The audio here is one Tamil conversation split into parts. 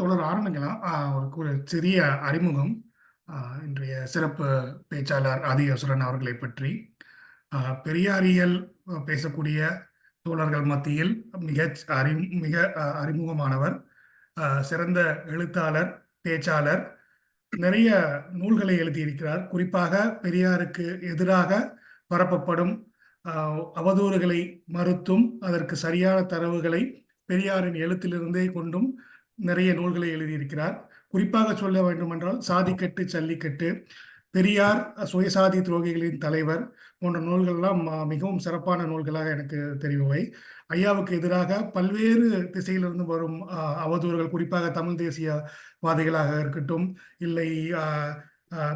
தொடர் ஆரம்பிக்கலாம். ஒரு சிறிய அறிமுகம். ஆ, இன்றைய சிறப்பு பேச்சாளர் ஆதி அசுரன் அவர்களை பற்றி பெரியாரியல் பேசக்கூடிய தோழர்கள் மத்தியில் மிக அறி மிக அறிமுகமானவர். சிறந்த எழுத்தாளர், பேச்சாளர், நிறைய நூல்களை எழுதியிருக்கிறார். குறிப்பாக பெரியாருக்கு எதிராக பரப்பப்படும் அவதூறுகளை மறுத்தும் அதற்கு சரியான தரவுகளை பெரியாரின் எழுத்திலிருந்தே கொண்டும் நிறைய நூல்களை எழுதியிருக்கிறார். குறிப்பாக சொல்ல வேண்டுமென்றால் சாதிக்கட்டு, ஜல்லிக்கட்டு, பெரியார், சுயசாதி துரோகிகளின் தலைவர் போன்ற நூல்கள்லாம் மிகவும் சிறப்பான நூல்களாக எனக்கு தெரிபவை. ஐயாவுக்கு எதிராக பல்வேறு திசையிலிருந்து வரும் அவதூறுகள், குறிப்பாக தமிழ் தேசியவாதிகளாக இருக்கட்டும், இல்லை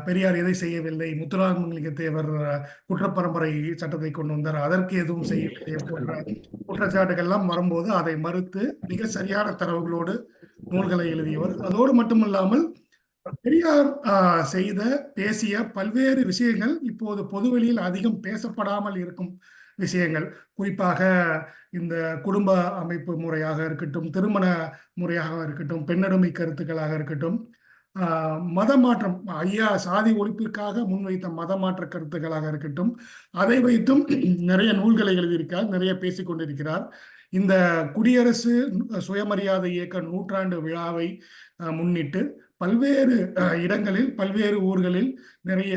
பெரியார் எதை செய்யவில்லை, முத்துராமலிங்க தேவர் குற்றப்பரம்பரை சட்டத்தை கொண்டு வந்தார், அதற்கு எதுவும் செய்யவில்லை போன்ற குற்றச்சாட்டுகள்லாம் வரும்போது அதை மறுத்து மிக சரியான தரவுகளோடு நூல்களை எழுதியவர். அதோடு மட்டுமல்லாமல் பெரியார் செய்த பேசிய பல்வேறு விஷயங்கள் இப்போது பொதுவெளியில் அதிகம் பேசப்படாமல் இருக்கும் விஷயங்கள். குறிப்பாக இந்த குடும்ப அமைப்பு முறையாக இருக்கட்டும், திருமண முறையாக இருக்கட்டும், பெண்ணடிமை கருத்துக்களாக இருக்கட்டும், மத மாற்றம், ஐயா சாதி ஒழிப்பிற்காக முன்வைத்த மத மாற்ற கருத்துக்களாக இருக்கட்டும், அதை வைத்தும் நிறைய நூல்களை எழுதியிருக்கிறார், நிறைய பேசிக் கொண்டிருக்கிறார். இந்த குடியரசு சுயமரியாதை இயக்க நூற்றாண்டு விழாவை முன்னிட்டு பல்வேறு இடங்களில், பல்வேறு ஊர்களில் நிறைய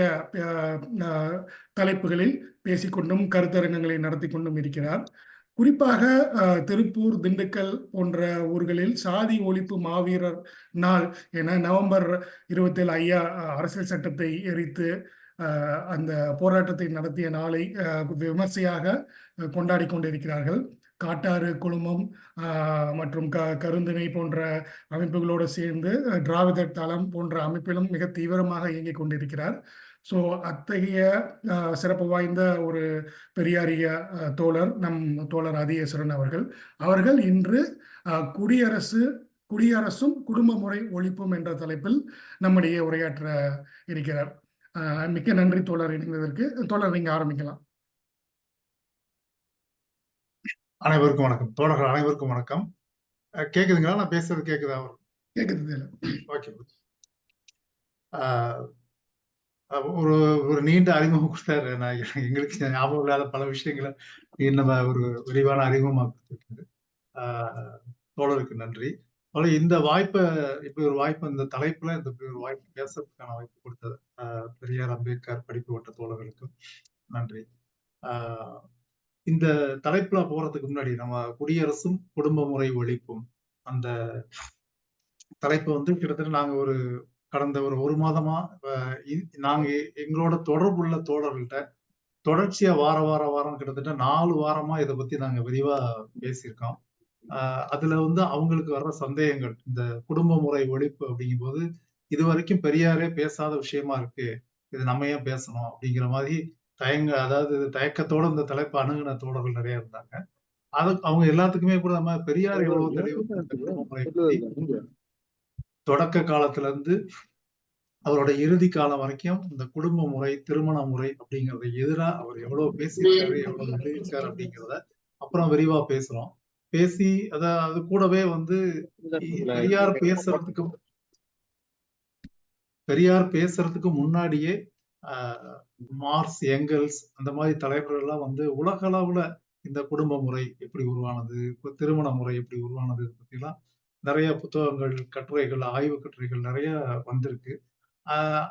தலைப்புகளில் பேசிக்கொண்டும் கருத்தரங்கங்களை நடத்தி கொண்டும் இருக்கிறார். குறிப்பாக திருப்பூர், திண்டுக்கல் போன்ற ஊர்களில் சாதி ஒழிப்பு மாவீரர் நாள் என நவம்பர் 27 ஐயா அரசியல் சட்டத்தை எரித்து அந்த போராட்டத்தை நடத்திய நாளை விமர்சையாக கொண்டாடி கொண்டிருக்கிறார்கள். காட்டாறு குழுமம் மற்றும் கருந்திணை போன்ற அமைப்புகளோடு சேர்ந்து திராவிடர் தளம் போன்ற அமைப்பிலும் மிக தீவிரமாக இயங்கிக் கொண்டிருக்கிறார். ஸோ அத்தகைய சிறப்பு வாய்ந்த ஒரு பெரியாரிய தோழர் நம் தோழர் ஆதியேஸ்வரன் அவர்கள் இன்று குடியரசும் குடும்ப முறை ஒழிப்பும் என்ற தலைப்பில் நம்முடைய உரையாற்ற இருக்கிறார். மிக்க நன்றி தோழர் இணைந்ததற்கு. தோழர் நீங்க ஆரம்பிக்கலாம். அனைவருக்கும் வணக்கம். தோழர்கள் அனைவருக்கும் வணக்கம். கேக்குதுங்களா? நான் பேசுறது கேக்குதா? கேக்குது. ஓகே. ஒரு நீண்ட அறிமுகம் கொடுத்தாரு. நான் எங்களுக்கு ஞாபகம் இல்லாத பல விஷயங்களை நம்ம ஒரு விரிவான அறிமுகமாக்கு தோழருக்கு நன்றி. இந்த வாய்ப்பை, இப்படி ஒரு வாய்ப்பு, இந்த தலைப்புல இப்படி ஒரு வாய்ப்பு பேசுறதுக்கான வாய்ப்பு கொடுத்தது பெரியார், அம்பேத்கர் படிப்பு வட்ட தோழர்களுக்கும் நன்றி. இந்த தலைப்புல போறதுக்கு முன்னாடி நம்ம குடியரசும் குடும்ப முறை ஒழிப்பும் அந்த தலைப்பு கிட்டத்தட்ட நாங்க கடந்த ஒரு மாதமா நாங்க எங்களோட தொடர்புள்ள தோழர்கள்ட்ட தொடர்ச்சியா வாரம் கிட்டத்தட்ட 4 வாரமா இதை பத்தி நாங்க விரிவா பேசியிருக்கோம். அதுல அவங்களுக்கு வர்ற சந்தேகங்கள், இந்த குடும்ப முறை ஒழிப்பு அப்படிங்கும் போது இது வரைக்கும் பெரியாரே பேசாத விஷயமா இருக்கு, இது நம்ம ஏன் பேசணும் அப்படிங்கிற மாதிரி அதாவது தயக்கத்தோட இந்த தலைப்பு அணுகுன தோழர்கள் நிறைய இருந்தாங்க. அவங்க எல்லாத்துக்குமே கூட நம்ம பெரியார் எவ்வளவு தெளிவு குடும்ப முறை தொடக்க காலத்துல இருந்து அவரோட இறுதி காலம் வரைக்கும் இந்த குடும்ப முறை, திருமண முறை அப்படிங்கறத எதிராக அவர் எவ்வளவு பேசியிருக்காரு, எவ்வளவு எழுதியிருக்காரு அப்படிங்கிறத அப்புறம் விரிவா பேசுறோம். பேசி அது கூடவே பெரியார் பேசுறதுக்கு முன்னாடியே மார்க்ஸ், எங்கல்ஸ் அந்த மாதிரி தலைவர்கள் எல்லாம் உலக அளவுல இந்த குடும்ப முறை எப்படி உருவானது, திருமண முறை எப்படி உருவானது பத்தி எல்லாம் நிறைய புத்தகங்கள், கட்டுரைகள், ஆய்வு கட்டுரைகள் நிறைய வந்திருக்கு.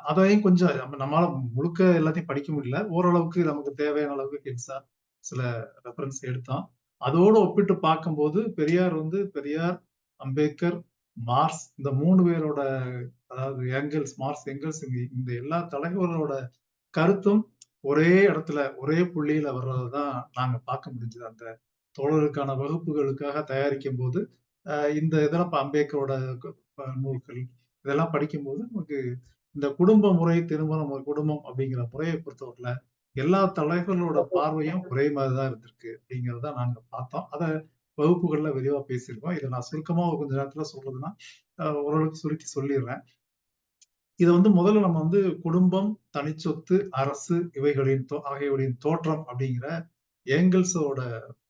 அதையும் கொஞ்சம் நம்மளால முழுக்க எல்லாத்தையும் படிக்க முடியல, ஓரளவுக்கு நமக்கு தேவையான அளவுக்கு கிட்ஸா சில ரெஃபரன்ஸ் எடுத்தோம். அதோடு ஒப்பிட்டு பார்க்கும்போது பெரியார், அம்பேத்கர், மார்க்ஸ் இந்த 3 பேரோட, அதாவது எங்கல்ஸ், மார்க்ஸ், எங்கல்ஸ் இந்த எல்லா தலைவர்களோட கருத்தும் ஒரே இடத்துல ஒரே புள்ளியில வர்றதுதான் நாங்க பார்க்க முடிஞ்சது. அந்த தோழருக்கான வகுப்புகளுக்காக தயாரிக்கும் போது இந்த இதெல்லாம் அம்பேத்கரோட நூல்கள் இதெல்லாம் படிக்கும்போது நமக்கு இந்த குடும்ப முறை, திருமண முறை, குடும்பம் அப்படிங்கிற முறையை பொறுத்தவரையில எல்லா தலைவர்களோட பார்வையும் ஒரே மாதிரிதான் இருந்திருக்கு அப்படிங்கிறத நாங்க பார்த்தோம். அதை வகுப்புகள்ல விரிவா பேசியிருக்கோம். இதை நான் சுருக்கமா கொஞ்ச நேரத்துல சொல்றதுன்னா ஓரளவுக்கு சுருக்கி சொல்லிடுறேன். இதை முதல்ல நம்ம குடும்பம், தனிச்சொத்து, அரசு ஆகியவற்றின் தோற்றம் அப்படிங்கிற ஏங்கல்ஸோட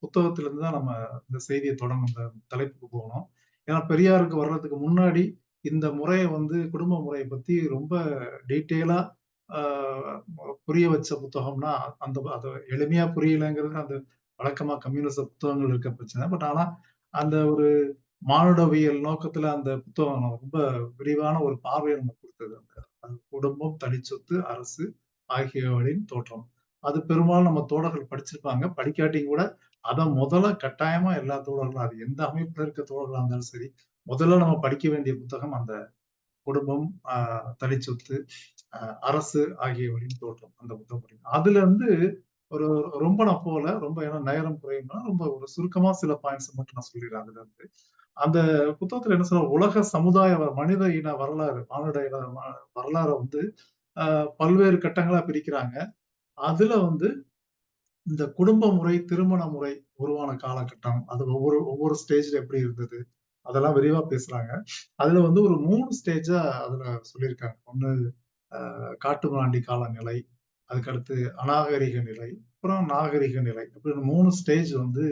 புத்தகத்திலிருந்து தான் நம்ம இந்த செய்தியை தொடங்க, இந்த தலைப்புக்கு போகணும். ஏன்னா பெரியாருக்கு வர்றதுக்கு முன்னாடி இந்த முறைய வந்து குடும்ப முறைய பத்தி ரொம்ப டீட்டெயிலா ஆ புரிய வச்ச புத்தகம்னா, அது எளிமையா புரியலங்கிறது அந்த வழக்கமா கம்யூனிச புத்தகங்கள் இருக்க பிரச்சனை. ஆனா, அந்த ஒரு மானுடவியல் நோக்கத்துல அந்த புத்தகம் ரொம்ப விரிவான ஒரு பார்வைய நமக்கு குடுத்தது. அந்த குடும்பம், தனிச்சொத்து, அரசு ஆகியவைகளின் தோற்றம். அது பெரும்பாலும் நம்ம தோழர்கள் படிச்சிருப்பாங்க. படிக்காட்டியும் கூட அத முதல்ல கட்டாயமா எல்லா தோழர்களும் அது எந்த அமைப்புல இருக்க தோழர்களா இருந்தாலும் சரி, முதல்ல நம்ம படிக்க வேண்டிய புத்தகம் அந்த குடும்பம், அ தனிச்சொத்து, அ அரசு ஆகியவைகளின் தோற்றம். அந்த புத்தகம் படிக்கணும். அதுல இருந்து ஒரு ரொம்ப நான் போல. ரொம்ப ஏன்னா நேரம் குறைவுனா, ரொம்ப ஒரு சுருக்கமா சில பாயிண்ட்ஸ் மட்டும் நான் சொல்லிர்றேன் அதுலருந்து. அந்த புத்தகத்துல என்ன சொல்றாங்க, உலக சமுதாய மனித இன வரலாறு, மானுட இன வரலாற வந்து அ பல்வேறு கட்டங்களா பிரிக்கிறாங்க. அதுல வந்து இந்த குடும்ப முறை, திருமண முறை உருவான காலகட்டம், அது ஒவ்வொரு ஒவ்வொரு ஸ்டேஜ்ல எப்படி இருந்தது, அதெல்லாம் விரிவா பேசுறாங்க. அதுல வந்து ஒரு 3 ஸ்டேஜா அதுல சொல்லியிருக்காங்க. ஒண்ணு காட்டுமிராண்டி காலநிலை, அதுக்கடுத்து அநாகரிக நிலை, அப்புறம் நாகரிக நிலை. அப்படின்னு 3 ஸ்டேஜ் வந்து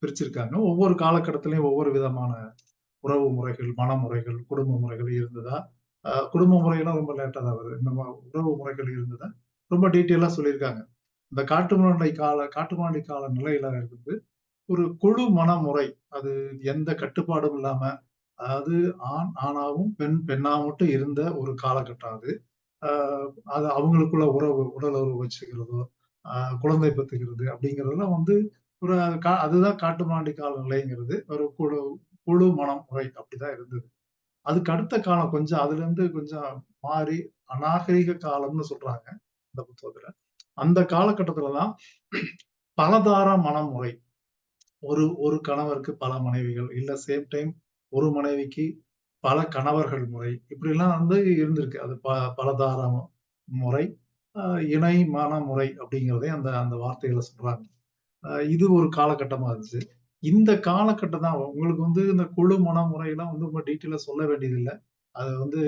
பிரிச்சிருக்காங்க. ஒவ்வொரு காலகட்டத்திலயும் ஒவ்வொரு விதமான உறவு முறைகள், மணமுறைகள், குடும்ப முறைகள் இருந்ததா, குடும்ப முறையெல்லாம் ரொம்ப லேட்டா தான் வருது. இந்த உறவு முறைகள் இருந்ததா, ரொம்ப டீட்டெயிலா சொல்லியிருக்காங்க. இந்த காட்டுமிராண்டி கால நிலையில இருந்து ஒரு குழு மனமுறை. அது எந்த கட்டுப்பாடும் இல்லாம, அதாவது ஆண் ஆணாவும், பெண் பெண்ணா மட்டும் இருந்த ஒரு காலகட்டம் அது. ஆ அது அவங்களுக்குள்ள உறவு, உடல் உறவு வச்சுக்கிறதோ, அ குழந்தை பெத்துக்கிறது அப்படிங்கிறதெல்லாம் வந்து ஒரு அதுதான் காட்டுமிராண்டி கால நிலைங்கிறது. ஒரு குழு குழு மனம் முறை அப்படிதான் இருந்தது. அதுக்கு அடுத்த காலம் கொஞ்சம் அதுலருந்து கொஞ்சம் மாறி அநாகரீக காலம்னு சொல்றாங்க, இந்த புத்தகத்துல. அந்த காலகட்டத்துல தான் பலதார மணமுறை. ஒரு ஒரு கணவருக்கு பல மனைவிகள், இல்ல சேம் டைம் ஒரு மனைவிக்கு பல கணவர்கள் முறை. இப்படிலாம் வந்து இருந்திருக்கு. அது பலதார முறை, அ இணை மணமுறை அப்படிங்கிறதையும் அந்த அந்த வார்த்தைகள சொல்றாங்க. இது ஒரு காலகட்டமா இருந்துச்சு. இந்த காலகட்டம் தான் உங்களுக்கு வந்து இந்த குழு மணமுறைலாம் வந்து ரொம்ப டீட்டெயிலா சொல்ல வேண்டியதில்ல. அது வந்து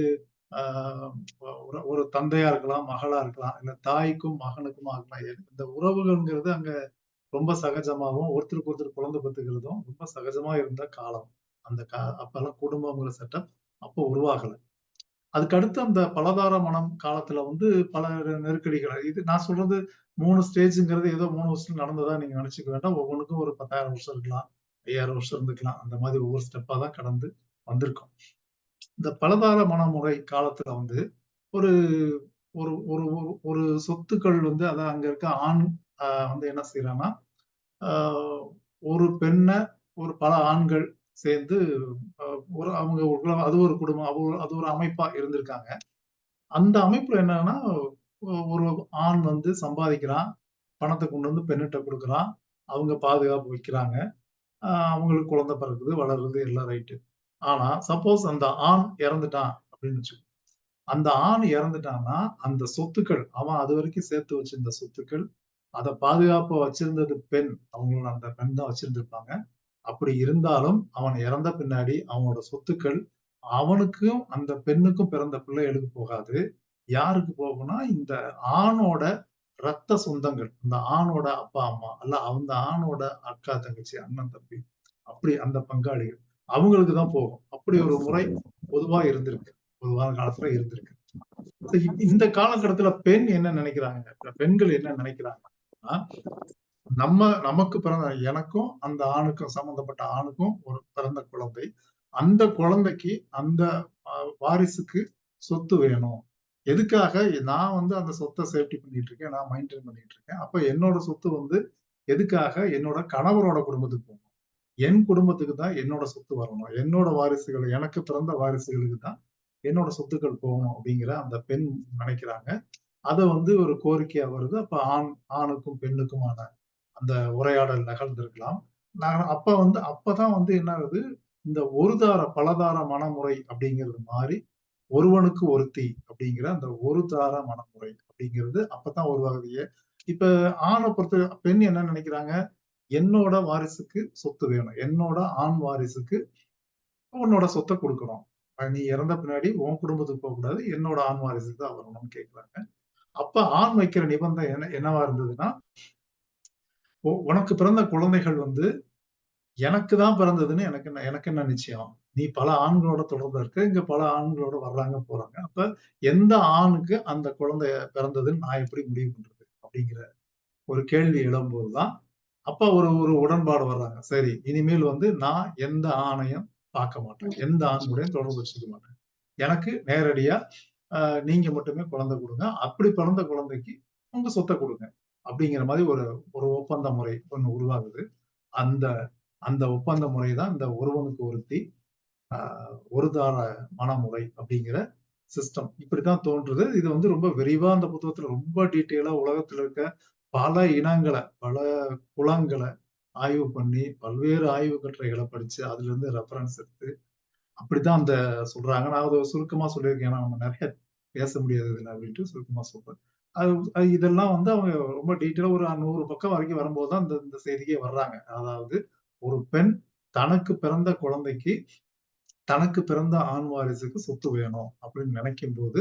ஆ ஒரு ஒரு தந்தையா இருக்கலாம், மகளா இருக்கலாம், இல்ல தாய்க்கும் மகனுக்குமா இருக்கலாம். இந்த உறவுகள்ங்கிறது அங்க ரொம்ப சகஜமாவும், ஒருத்தருக்கு ஒருத்தர் குழந்தை பெத்துக்கிறதும் ரொம்ப சகஜமா இருந்த காலம். அந்த அப்பல்லாம் குடும்பம்ங்கிற செட்டப் அப்போ உருவாகல. அதுக்கு அடுத்து அந்த பலதார மனம் காலத்துல வந்து பல நெருக்கடிகள். இது நான் சொல்றது 3 ஸ்டேஜ்ங்கிறது ஏதோ 3 வருஷத்துல நடந்ததா நீங்க நெனச்சுக்க வேண்டாம். ஒவ்வொன்னுக்கும் ஒரு 10,000 வருஷம் இருக்கலாம். 5,000 வருஷம் இருந்துக்கலாம். அந்த மாதிரி ஒவ்வொரு ஸ்டெப்பா தான் கடந்து வந்திருக்கோம். இந்த பலதார மனமுறை காலத்துல வந்து ஒரு ஒரு ஒரு ஒரு ஒரு சொத்துக்கள் வந்து அதான் அங்க இருக்க ஆண் வந்து என்ன செய்றான்னா, ஆ ஒரு பெண்ண ஒரு பல ஆண்கள் சேர்ந்து அ ஒரு அவங்க அது ஒரு குடும்பம். அது ஒரு அமைப்பா இருந்திருக்காங்க. அந்த அமைப்புல என்னன்னா, ஒரு ஆண் வந்து சம்பாதிக்கிறான். பணத்த கொண்டு வந்து பெண்ணிட்ட குடுக்குறான். அவங்க பாதுகாப்பு வைக்கிறாங்க. அவங்களுக்கு குழந்தை பிறக்குது, வளருது எல்லாம் ரைட்டு. ஆனா, சப்போஸ் அந்த ஆண் இறந்துட்டான் அப்படின்னு வச்சுக்கோ. அந்த ஆண் இறந்துட்டான்னா, அந்த சொத்துக்கள் அவன் அதுவரைக்கும் சேர்த்து வச்சிருந்த சொத்துக்கள், அத பாதுகாப்பா வச்சிருந்தது பெண். அவங்களோட அந்த பெண் தான் வச்சிருந்திருப்பாங்க. அப்படி இருந்தாலும், அவன் இறந்த பின்னாடி அவனோட சொத்துக்கள் அவனுக்கும், அந்த பெண்ணுக்கும் பிறந்த பிள்ளைகளுக்கு போகாது. யாருக்கு போகும்னா, இந்த ஆணோட ரத்த சொந்தங்கள். இந்த ஆணோட அப்பா, அம்மா, அல்ல அந்த ஆணோட அக்கா, தங்கச்சி, அண்ணன், தம்பி, அப்படி அந்த பங்காளிகள். அவங்களுக்கு தான் போகும். அப்படி ஒரு முறை பொதுவா இருந்திருக்கு. பொதுவான காலத்துல இருந்திருக்கு. இந்த காலகட்டத்துல பெண் என்ன நினைக்கிறாங்க? பெண்கள் என்ன நினைக்கிறாங்கன்னா, நமக்கு பிறந்த எனக்கும், அந்த ஆணுக்கும் சம்பந்தப்பட்ட ஆணுக்கும் ஒரு பிறந்த குழந்தை. அந்த குழந்தைக்கு அந்த அ வாரிசுக்கு சொத்து வேணும். எதுக்காக? நான் வந்து அந்த சொத்த சேஃப்டி பண்ணிட்டு இருக்கேன். நான் மெயின்டெயின் பண்ணிட்டு இருக்கேன். அப்ப என்னோட சொத்து வந்து எதுக்காக? என்னோட கணவரோட குடும்பத்துக்கு போணும். என் குடும்பத்துக்கு தான் என்னோட சொத்து வரணும். என்னோட வாரிசுகள் எனக்கு பிறந்த வாரிசுகளுக்கு தான் என்னோட சொத்துக்கள் போகணும் அப்படிங்கிற அந்த பெண் நினைக்கிறாங்க. அத வந்து ஒரு கோரிக்கையா வருது. அப்ப ஆணுக்கும் பெண்ணுக்குமான அந்த உரையாடல் நிகழ்ந்திருக்கலாம். அப்பதான் வந்து என்ன ஆகுது, இந்த ஒரு தார பலதார மணமுறை அப்படிங்கிறது மாறி, ஒருவனுக்கு ஒருத்தி அப்படிங்கிற அந்த ஒரு தார மணமுறை அப்படிங்கிறது அப்பதான் உருவாகுது. இப்ப ஆண பெண் என்ன நினைக்கிறாங்க, என்னோட வாரிசுக்கு சொத்து வேணும். என்னோட ஆண் வாரிசுக்கு உன்னோட சொத்த குடுக்கணும். நீ இறந்த பின்னாடி உன் குடும்பத்துக்கு போகக்கூடாது. என்னோட ஆண் வாரிசுக்கு தான் வரணும்னு கேட்கிறாங்க. அப்ப ஆண் வைக்கிற நிபந்தனை என்னவா இருந்ததுன்னா, உனக்கு பிறந்த குழந்தைகள் வந்து எனக்கு தான் பிறந்ததுன்னு எனக்கு என்ன நிச்சயம்? நீ பல ஆண்களோட தொடர்புல இருக்க. இங்க பல ஆண்களோட வர்றாங்க, போறாங்க. அப்ப எந்த ஆணுக்கு அந்த குழந்தை பிறந்ததுன்னு நான் எப்படி முடிவு பண்றது? அப்படிங்கிற ஒரு கேள்வி எழும்போது தான், அப்ப ஒரு ஒரு உடன்பாடு வர்றாங்க. சரி, இனிமேல் வந்து நான் எந்த ஆணையும் பார்க்க மாட்டேன். எந்த ஆண் கூடயும் தொடர்பு வச்சுக்க மாட்டேன். எனக்கு நேரடியா நீங்க மட்டுமே குழந்தை குடுங்க. அப்படி பிறந்த குழந்தைக்கு உங்க சொத்த குடுங்க. அப்படிங்கிற மாரி ஒரு ஒரு ஒப்பந்த முறை ஒண்ணு உருவாகுது. அந்த அந்த ஒப்பந்த முறை தான் இந்த ஒருவனுக்கு ஒருத்தி, அ ஒரு தார மணமுறை அப்படிங்கிற சிஸ்டம். இப்படித்தான் தோன்றுது. இது வந்து ரொம்ப விரிவா அந்த புத்தகத்துல ரொம்ப டீட்டெயிலா உலகத்துல இருக்க பல இனங்கள, பல குலங்கள ஆய்வு பண்ணி, பல்வேறு ஆய்வு கட்டுரைகள படிச்சு, அதிலிருந்து ரெஃபரன்ஸ் எடுத்து, அப்படித்தான் அந்த சொல்றாங்க. நான் அத சுருக்கமா சொல்லியிருக்கேன். ஏன்னா, நம்ம நெறைய பேச முடியாது இதுல அப்படின்ட்டு சுருக்கமா சொல்றேன். அது இதெல்லாம் வந்து அவங்க ரொம்ப டீட்டெயிலா ஒரு 100 பக்கம் வரைக்கும் வரும்போது தான் இந்த இந்த செய்திக்கே வர்றாங்க. அதாவது ஒரு பெண் தனக்கு பிறந்த குழந்தைக்கு, தனக்கு பிறந்த ஆண் வாரிசுக்கு சொத்து வேணும் அப்படின்னு நினைக்கும்போது,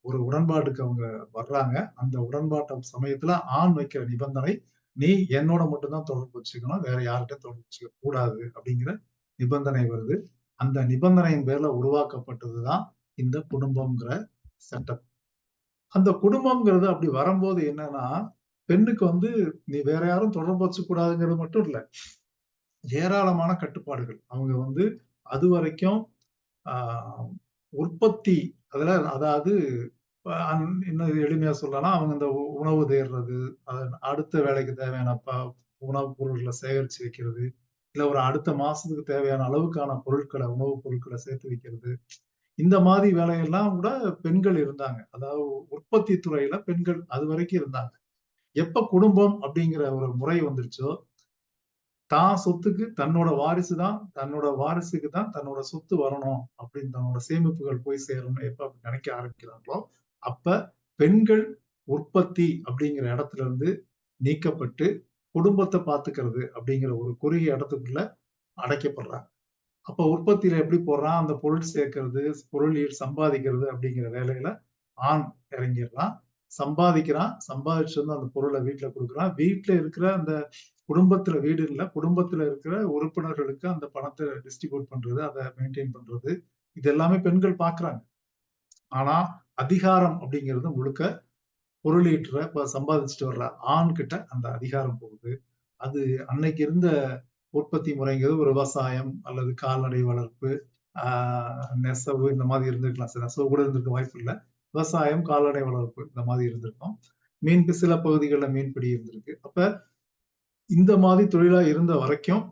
ஒரு உடன்பாட்டுக்கு அவங்க வர்றாங்க. அந்த உடன்பாட்டு சமயத்துல ஆண் வைக்கிற நிபந்தனை, "நீ என்னோட மட்டும் தான் தொடர்பு வச்சுக்கணும். வேற யார்ட்டயும் தொடர்பு வச்சுக்க கூடாது." அப்படிங்கிற நிபந்தனை வருது. அந்த நிபந்தனையின் பேர்ல உருவாக்கப்பட்டது தான் இந்த குடும்பம்ங்கிற செட்டப். அந்த குடும்பம்ங்கிறது அப்படி வரம்போது என்னன்னா, பெண்ணுக்கு வந்து நீ வேற யாரும் தொடர்பு வச்சுக்கூடாதுங்கிறது மட்டும் இல்ல. ஏராளமான கட்டுப்பாடுகள். அவங்க வந்து அதுவரைக்கும் ஆ உற்பத்தி அதாவது இன்னும் எளிமையா சொல்லலாம். அவங்க இந்த உணவு தேடுறது, அடுத்த வேலைக்கு தேவையான உணவுப் பொருட்கள சேகரிச்சு வைக்கிறது, இல்ல ஒரு அடுத்த மாசத்துக்கு தேவையான அளவுக்கான உணவுப் பொருட்கள சேர்த்து வைக்கிறது. இந்த மாதிரி வேலையெல்லாம் கூட பெண்கள் இருந்தாங்க. அதாவது உற்பத்தி துறையில பெண்கள் அதுவரைக்கும் இருந்தாங்க. எப்ப குடும்பம் அப்படிங்கிற ஒரு முறை வந்துருச்சோ, தான் சொத்துக்கு தன்னோட வாரிசுக்கு தான் தன்னோட சொத்து வரணும் அப்படின்னு தன்னோட சேமிப்புகள் போய் சேரணும்னு எப்ப அப்படி நினைக்க ஆரம்பிக்கிறாங்களோ, அப்ப பெண்கள் உற்பத்தி அப்படிங்கிற இடத்துல இருந்து நீக்கப்பட்டு, குடும்பத்த பார்த்துக்கிறது அப்படிங்கிற ஒரு குறுகிய இடத்துக்குள்ள அடைக்கப்படுறாங்க. அப்ப உற்பத்தியில எப்படி போடுறான், அந்த பொருள் சேர்க்கிறது, சம்பாதிக்கிறது அப்படிங்கிற வேலையில ஆண் இறங்கிடுறான். சம்பாதிக்கிறான். சம்பாதிச்சுட்டு வந்து அந்த பொருள வீட்ல குடுக்குறான். வீட்ல இருக்கிற அந்த குடும்பத்தில வீடு இல்ல. குடும்பத்தில இருக்கிற உறுப்பினர்களுக்கு அந்த பணத்த டிஸ்ட்ரிபியூட் பண்றது, அத மெயின்டெயின் பண்றது. இது எல்லாமே பெண்கள் பார்க்குறாங்க. ஆனா, அதிகாரம் அப்படிங்கிறது முழுக்க பொருளீட்டுற சம்பாதிச்சுட்டு வர்ற ஆண் கிட்ட அந்த அதிகாரம் போகுது. அது அன்னைக்கு இருந்த உற்பத்தி முறைங்கிறது ஒரு விவசாயம் அல்லது கால்நடை வளர்ப்பு, ஆ நெசவு இந்த மாதிரி இருந்திருக்கலாம். நெசவு கூட இருந்திருக்க வாய்ப்பு இல்ல. விவசாயம், கால்நடை வளர்ப்பு இந்த மாதிரி இருந்திருக்கும். சில பகுதிகள்ல மீன்பிடி இருந்திருக்கு. அப்ப இந்த மாதிரி தொழிலா இருந்த வரைக்கும்,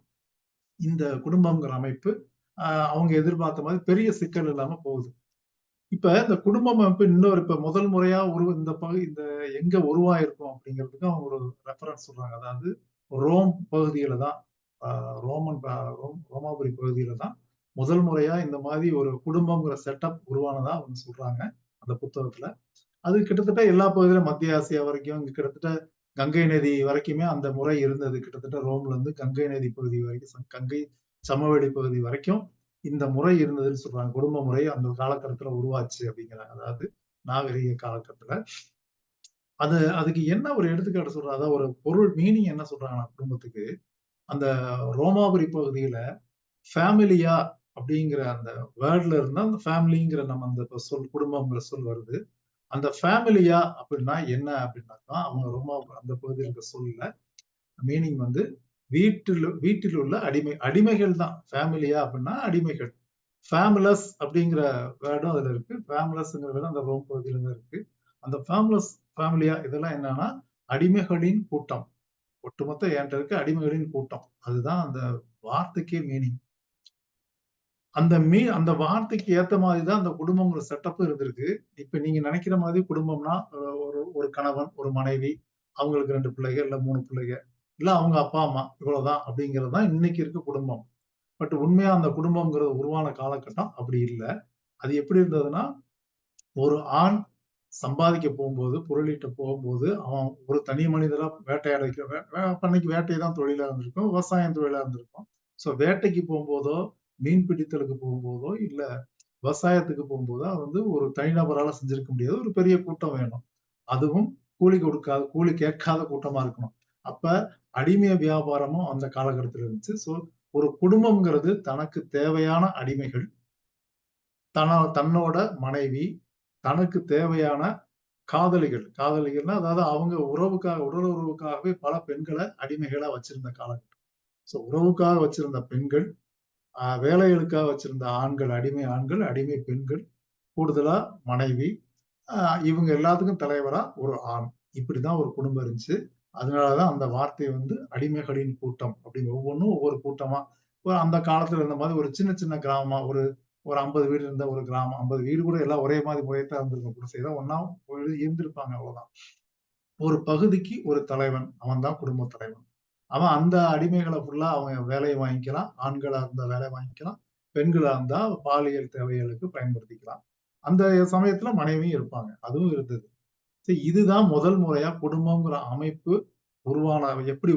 இந்த குடும்பம்ங்கிற அமைப்பு அவங்க எதிர்பார்த்த மாதிரி பெரிய சிக்கல் இல்லாம போகுது. இப்ப இந்த குடும்ப அமைப்பு இப்ப முதல் முறையா இந்த எங்க உருவாயிருக்கும் அப்படிங்கிறதுக்கு அவங்க ஒரு ரெஃபரன்ஸ் சொல்றாங்க. அதாவது ரோம் பகுதியில தான் அ ரோமன் ப ரோம் ரோமாபுரி பகுதியில தான் முதல் முறையா இந்த மாதிரி ஒரு குடும்பம்ங்கிற செட்டப் உருவானதா அவங்க சொல்றாங்க, அந்த புத்தகத்துல. அது கிட்டத்தட்ட எல்லா பகுதியிலும் மத்திய ஆசியா வரைக்கும், இங்க கிட்டத்தட்ட கங்கை நதி வரைக்குமே அந்த முறை இருந்தது. கிட்டத்தட்ட ரோம்ல இருந்து கங்கை நதி பகுதி வரைக்கும், கங்கை சமவெளி பகுதி வரைக்கும் இந்த முறை இருந்ததுன்னு சொல்றாங்க. குடும்ப முறை அந்த காலகட்டத்துல உருவாச்சு அப்படிங்கிறாங்க. அதாவது நாகரீக காலகட்டத்துல. அதுக்கு என்ன ஒரு எடுத்துக்காட்டு சொல்றாங்க, அதாவது ஒரு பொருள் மீனிங் என்ன சொல்றாங்கன்னா குடும்பத்துக்கு, அந்த ரோமாபுரி பகுதியில ஃபேமிலியா அப்படிங்கிற அந்த வேர்ட்ல இருந்து அந்த ஃபேமிலிங்கிற நம்ம அந்த குடும்பம்ங்கிற சொல் வருது. அந்த ஃபேமிலியா அப்படின்னா என்ன அப்படின்னாக்கா, அவங்க அந்த பகுதியில இருக்க சொல்ல மீனிங் வந்து வீட்டில் உள்ள அடிமைகள் தான். ஃபேமிலியா அப்படின்னா அடிமைகள். ஃபேமுலஸ் அப்படிங்கிற வேர்டும் அதுல இருக்கு. ஃபேமுலஸ்ங்கிற வேர்டும் அந்த ரோம் பகுதியில தான் இருக்கு. அந்த ஃபேமிலியா இதெல்லாம் என்னன்னா, அடிமைகளின் கூட்டம். ஒட்டுமொத்த என்ட்ட இருக்க அடிமைகளின் கூட்டம். அதுதான் அந்த வார்த்தைக்கே மீனிங். அந்த வார்த்தைக்கு ஏத்த மாதிரி தான் அந்த குடும்பம்ங்கிற செட்டப்பும் இருந்திருக்கு. இப்ப நீங்க நெனைக்கிற மாதிரி குடும்பம்னா, ஒரு ஒரு கணவன், ஒரு மனைவி, அவங்களுக்கு 2 பிள்ளைக, இல்ல 3 பிள்ளைக, இல்ல அவங்க அப்பா, அம்மா இவ்வளவுதான் அப்படிங்கிறது தான் இன்னைக்கு இருக்க குடும்பம். பட் உண்மையா அந்த குடும்பம்ங்கிறது உருவான காலகட்டம் அப்படி இல்ல. அது எப்படி இருந்ததுன்னா, ஒரு ஆண் சம்பாதிக்க போம்போது, பொருளீட்ட போகும்போது, அவன் ஒரு தனி மனிதரா வேட்டையாட வைக்க வே வே அப்ப அன்னைக்கு வேட்டை தான் தொழிலா இருந்திருக்கும். விவசாயம் தொழிலா இருந்திருக்கும். ஸோ வேட்டைக்கு போம்போதோ, மீன் பிடித்தலுக்கு போகும்போதோ, இல்ல விவசாயத்துக்கு போகும்போது, அது வந்து ஒரு தனிநபரால செஞ்சிருக்க முடியாது. ஒரு பெரிய கூட்டம் வேணும். அதுவும் கூலி கேட்காத கூட்டமா இருக்கணும். அப்ப அடிமை வியாபாரமும் அந்த காலகட்டத்துல இருந்துச்சு. ஸோ ஒரு குடும்பம்ங்கிறது தனக்கு தேவையான அடிமைகள், தன்னோட மனைவி, தனக்கு தேவையான காதலிகள். காதலிகள்னா, அதாவது அவங்க உடல் உறவுக்காகவே பல பெண்கள அடிமைகளா வச்சிருந்த காலகட்டம். உறவுக்காக வச்சிருந்த பெண்கள், வேலைகளுக்காக வச்சிருந்த ஆண்கள், அடிமை ஆண்கள், அடிமை பெண்கள், கூடுதலா மனைவி, அ இவங்க எல்லாத்துக்கும் தலைவரா ஒரு ஆண். இப்படிதான் ஒரு குடும்பம் இருந்துச்சு. அதனால தான் அந்த வார்த்தை வந்து அடிமைகளின் கூட்டம் அப்படின்னு ஒவ்வொன்னும் ஒவ்வொரு கூட்டமா, அந்த காலத்துல இருந்த மாதிரி ஒரு சின்ன சின்ன கிராமமா ஒரு ஒரு 50 வீடு இருந்த ஒரு கிராமம். 50 வீடு கூட எல்லாம் ஒரே மாதிரி முறையத்தான் இருந்திருக்கும். குடிசை தான் ஒண்ணா இருந்திருப்பாங்க அவ்வளவுதான். ஒரு பகுதிக்கு ஒரு தலைவன். அவன் தான் குடும்ப தலைவன். அவன் அந்த அடிமைகள ஃபுல்லா அவன் வேலைய வாங்கிக்கலாம். ஆண்களா இருந்தா வேலை வாங்கிக்கலாம். பெண்களா இருந்தா பாலியல் தேவைகளுக்கு பயன்படுத்திக்கலாம். அந்த சமயத்துல மனைவியும் இருப்பாங்க. அதுவும் இருந்தது. இதுதான் முதல் முறையா குடும்பம்ங்கிற அமைப்பு உருவான எப்படி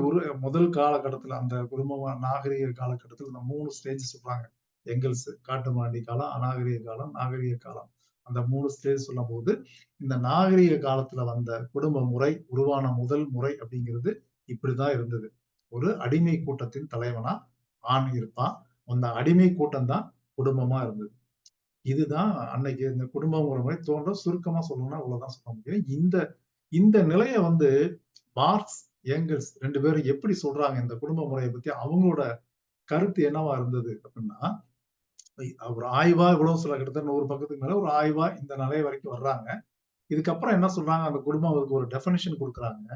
முதல் காலகட்டத்துல அந்த குடும்பம் நாகரீக காலகட்டத்துல இந்த 3 ஸ்டேஜ் சொல்றாங்க. எங்கெல்ஸ் காட்டுமிராண்டி காலம், அநாகரீக காலம், நாகரீக காலம். அந்த 3 ஸ்டேஜ் சொல்லும்போது, இந்த நாகரீக காலத்துல வந்த குடும்ப முறை உருவான முதல் முறை அப்படிங்கிறது இப்படிதான் இருந்தது. ஒரு அடிமை கூட்டத்தின் தலைவனா ஆண் இருப்பான். அந்த அடிமை கூட்டம் தான் குடும்பமா இருந்தது. இதுதான் அன்னைக்கு இந்த குடும்பம்ங்கிற முறை தோன்ற சுருக்கமா சொல்லணும்னா இவ்வளவுதான் சொல்ல முடியும். இந்த இந்த நிலைய வந்து மார்க்ஸ், ஏங்கல்ஸ் 2 பேரும் எப்படி சொல்றாங்க இந்த குடும்ப முறைய பத்தி அவங்களோட கருத்து என்னவா இருந்தது அப்படின்னா, ஒரு ஆய்வா இவ்வளவு சில கிட்டத்தட்ட 100 பக்கத்துக்கு மேல ஒரு ஆய்வா இந்த நிலை வரைக்கும் வர்றாங்க. இதுக்கப்புறம் என்ன சொல்றாங்க, அந்த குடும்பம் ஒரு டெஃபினிஷன் குடுக்குறாங்க.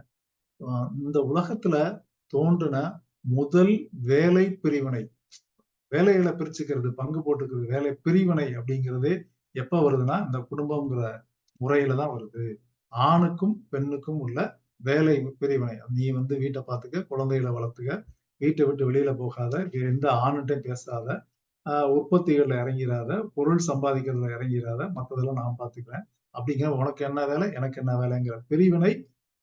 இந்த உலகத்துல தோன்றின முதல் வேலை பிரிவினை, வேலைகள பிரிச்சுக்கிறது, பங்கு போட்டுக்கிறது, வேலை பிரிவினை அப்படிங்கிறதே எப்ப வருதுன்னா, இந்த குடும்பம்ங்கிற முறையில தான் வருது. ஆணுக்கும், பெண்ணுக்கும் உள்ள வேலை பிரிவினை. நீ வந்து வீட்ட பாத்துக்க, குழந்தைகள வளர்த்துக்க, வீட்ட விட்டு வெளியில போகாத, எந்த ஆணுட்டயும் பேசாத, உற்பத்திகள்ல இறங்கிறாத, பொருள் சம்பாதிக்கிறதுல இறங்கிறாத, மத்ததெல்லாம் நான் பாத்துக்கிறேன். அப்படிங்கிற உனக்கு என்ன வேலை, எனக்கு என்ன வேலைங்கிற பிரிவினை,